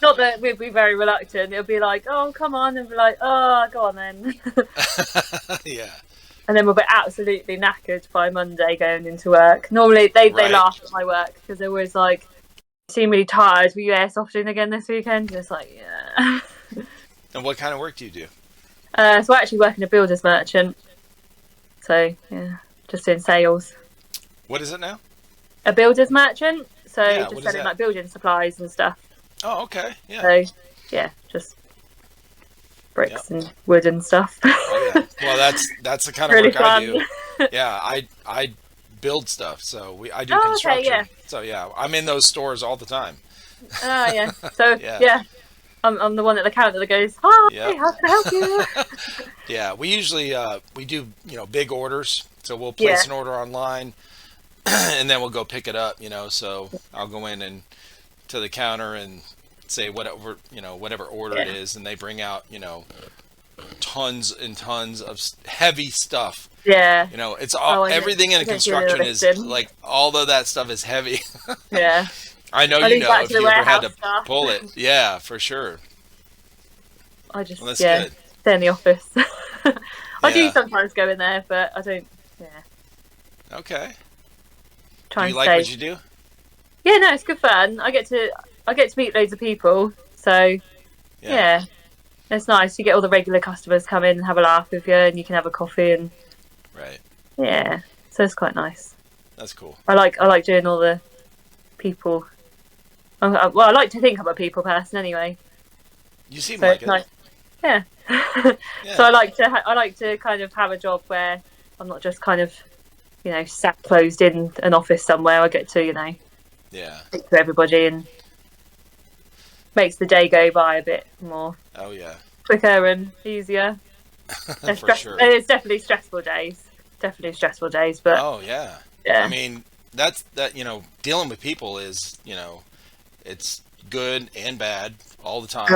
Not that we'd be very reluctant. It'll be like, oh, come on, and be like, oh, go on then. yeah. And then we'll be absolutely knackered by Monday going into work. Normally they Right. laugh at my work because they're always like, you seem really tired. Were you airsofting again this weekend? And it's like, yeah. And what kind of work do you do? So I actually work in a builder's merchant. So yeah, just doing sales. What is it now? A builder's merchant. So Yeah, just what is selling that? like building supplies and stuff. Oh, okay. Yeah. So yeah, just bricks and wood and stuff. Oh yeah. Well, that's the kind of Really work I do. fun. Yeah, I build stuff. So I do Oh, okay, construction. yeah. So yeah, I'm in those stores all the time. Oh yeah. So Yeah. yeah, I'm the one at the counter that goes, hi, Yeah. how can I help you? Yeah, we usually we do big orders. So we'll place an order online, and then we'll go pick it up. So I'll go in and to the counter and say whatever order it is, and they bring out tons and tons of heavy stuff. Yeah. It's all everything in a construction is like all of that stuff is heavy. Yeah. I know if you ever had to stuff. pull it. Yeah, for sure. I just Well, stay in the office. I do sometimes go in there, but I don't. Yeah. Okay. Try Do you and like stay. what you do? Yeah, no, it's good fun. I get to meet loads of people, so yeah, it's nice. You get all the regular customers come in and have a laugh with you, and you can have a coffee and Right. yeah, so it's quite nice. That's cool. I like doing all the people. Well, I like to think I'm a people person anyway. You seem So like it's it. nice. Yeah. Yeah. So I like to kind of have a job where I'm not just kind of sat closed in an office somewhere. I get to Yeah. speak to everybody and makes the day go by a bit more Oh yeah. quicker and easier. For sure. It's definitely stressful days. But Oh yeah. yeah. I mean, that dealing with people is it's good and bad all the time.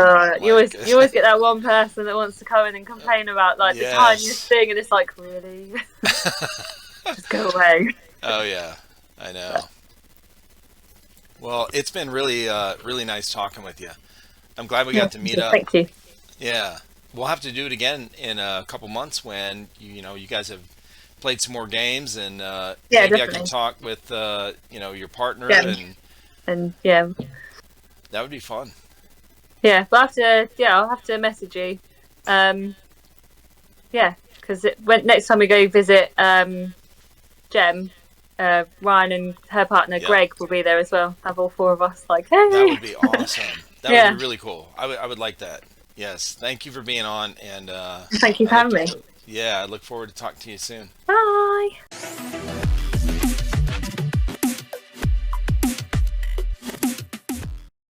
You always get that one person that wants to come in and complain about like the tiniest thing, and it's like, really, just go away. Oh yeah, I know. Well, it's been really really nice talking with you. I'm glad we got to meet up. Thank you. Yeah, we'll have to do it again in a couple months when you guys have played some more games, and maybe definitely. I can talk with your partner and yeah, that would be fun. Yeah, but I'll have to message you. Yeah, because next time we go visit Jem, Ryan and her partner Greg will be there as well. Have all four of us like, hey. That would be awesome. That would be really cool. I would like that. Yes, thank you for being on, and thank you for having me. Yeah, I look forward to talking to you soon. Bye.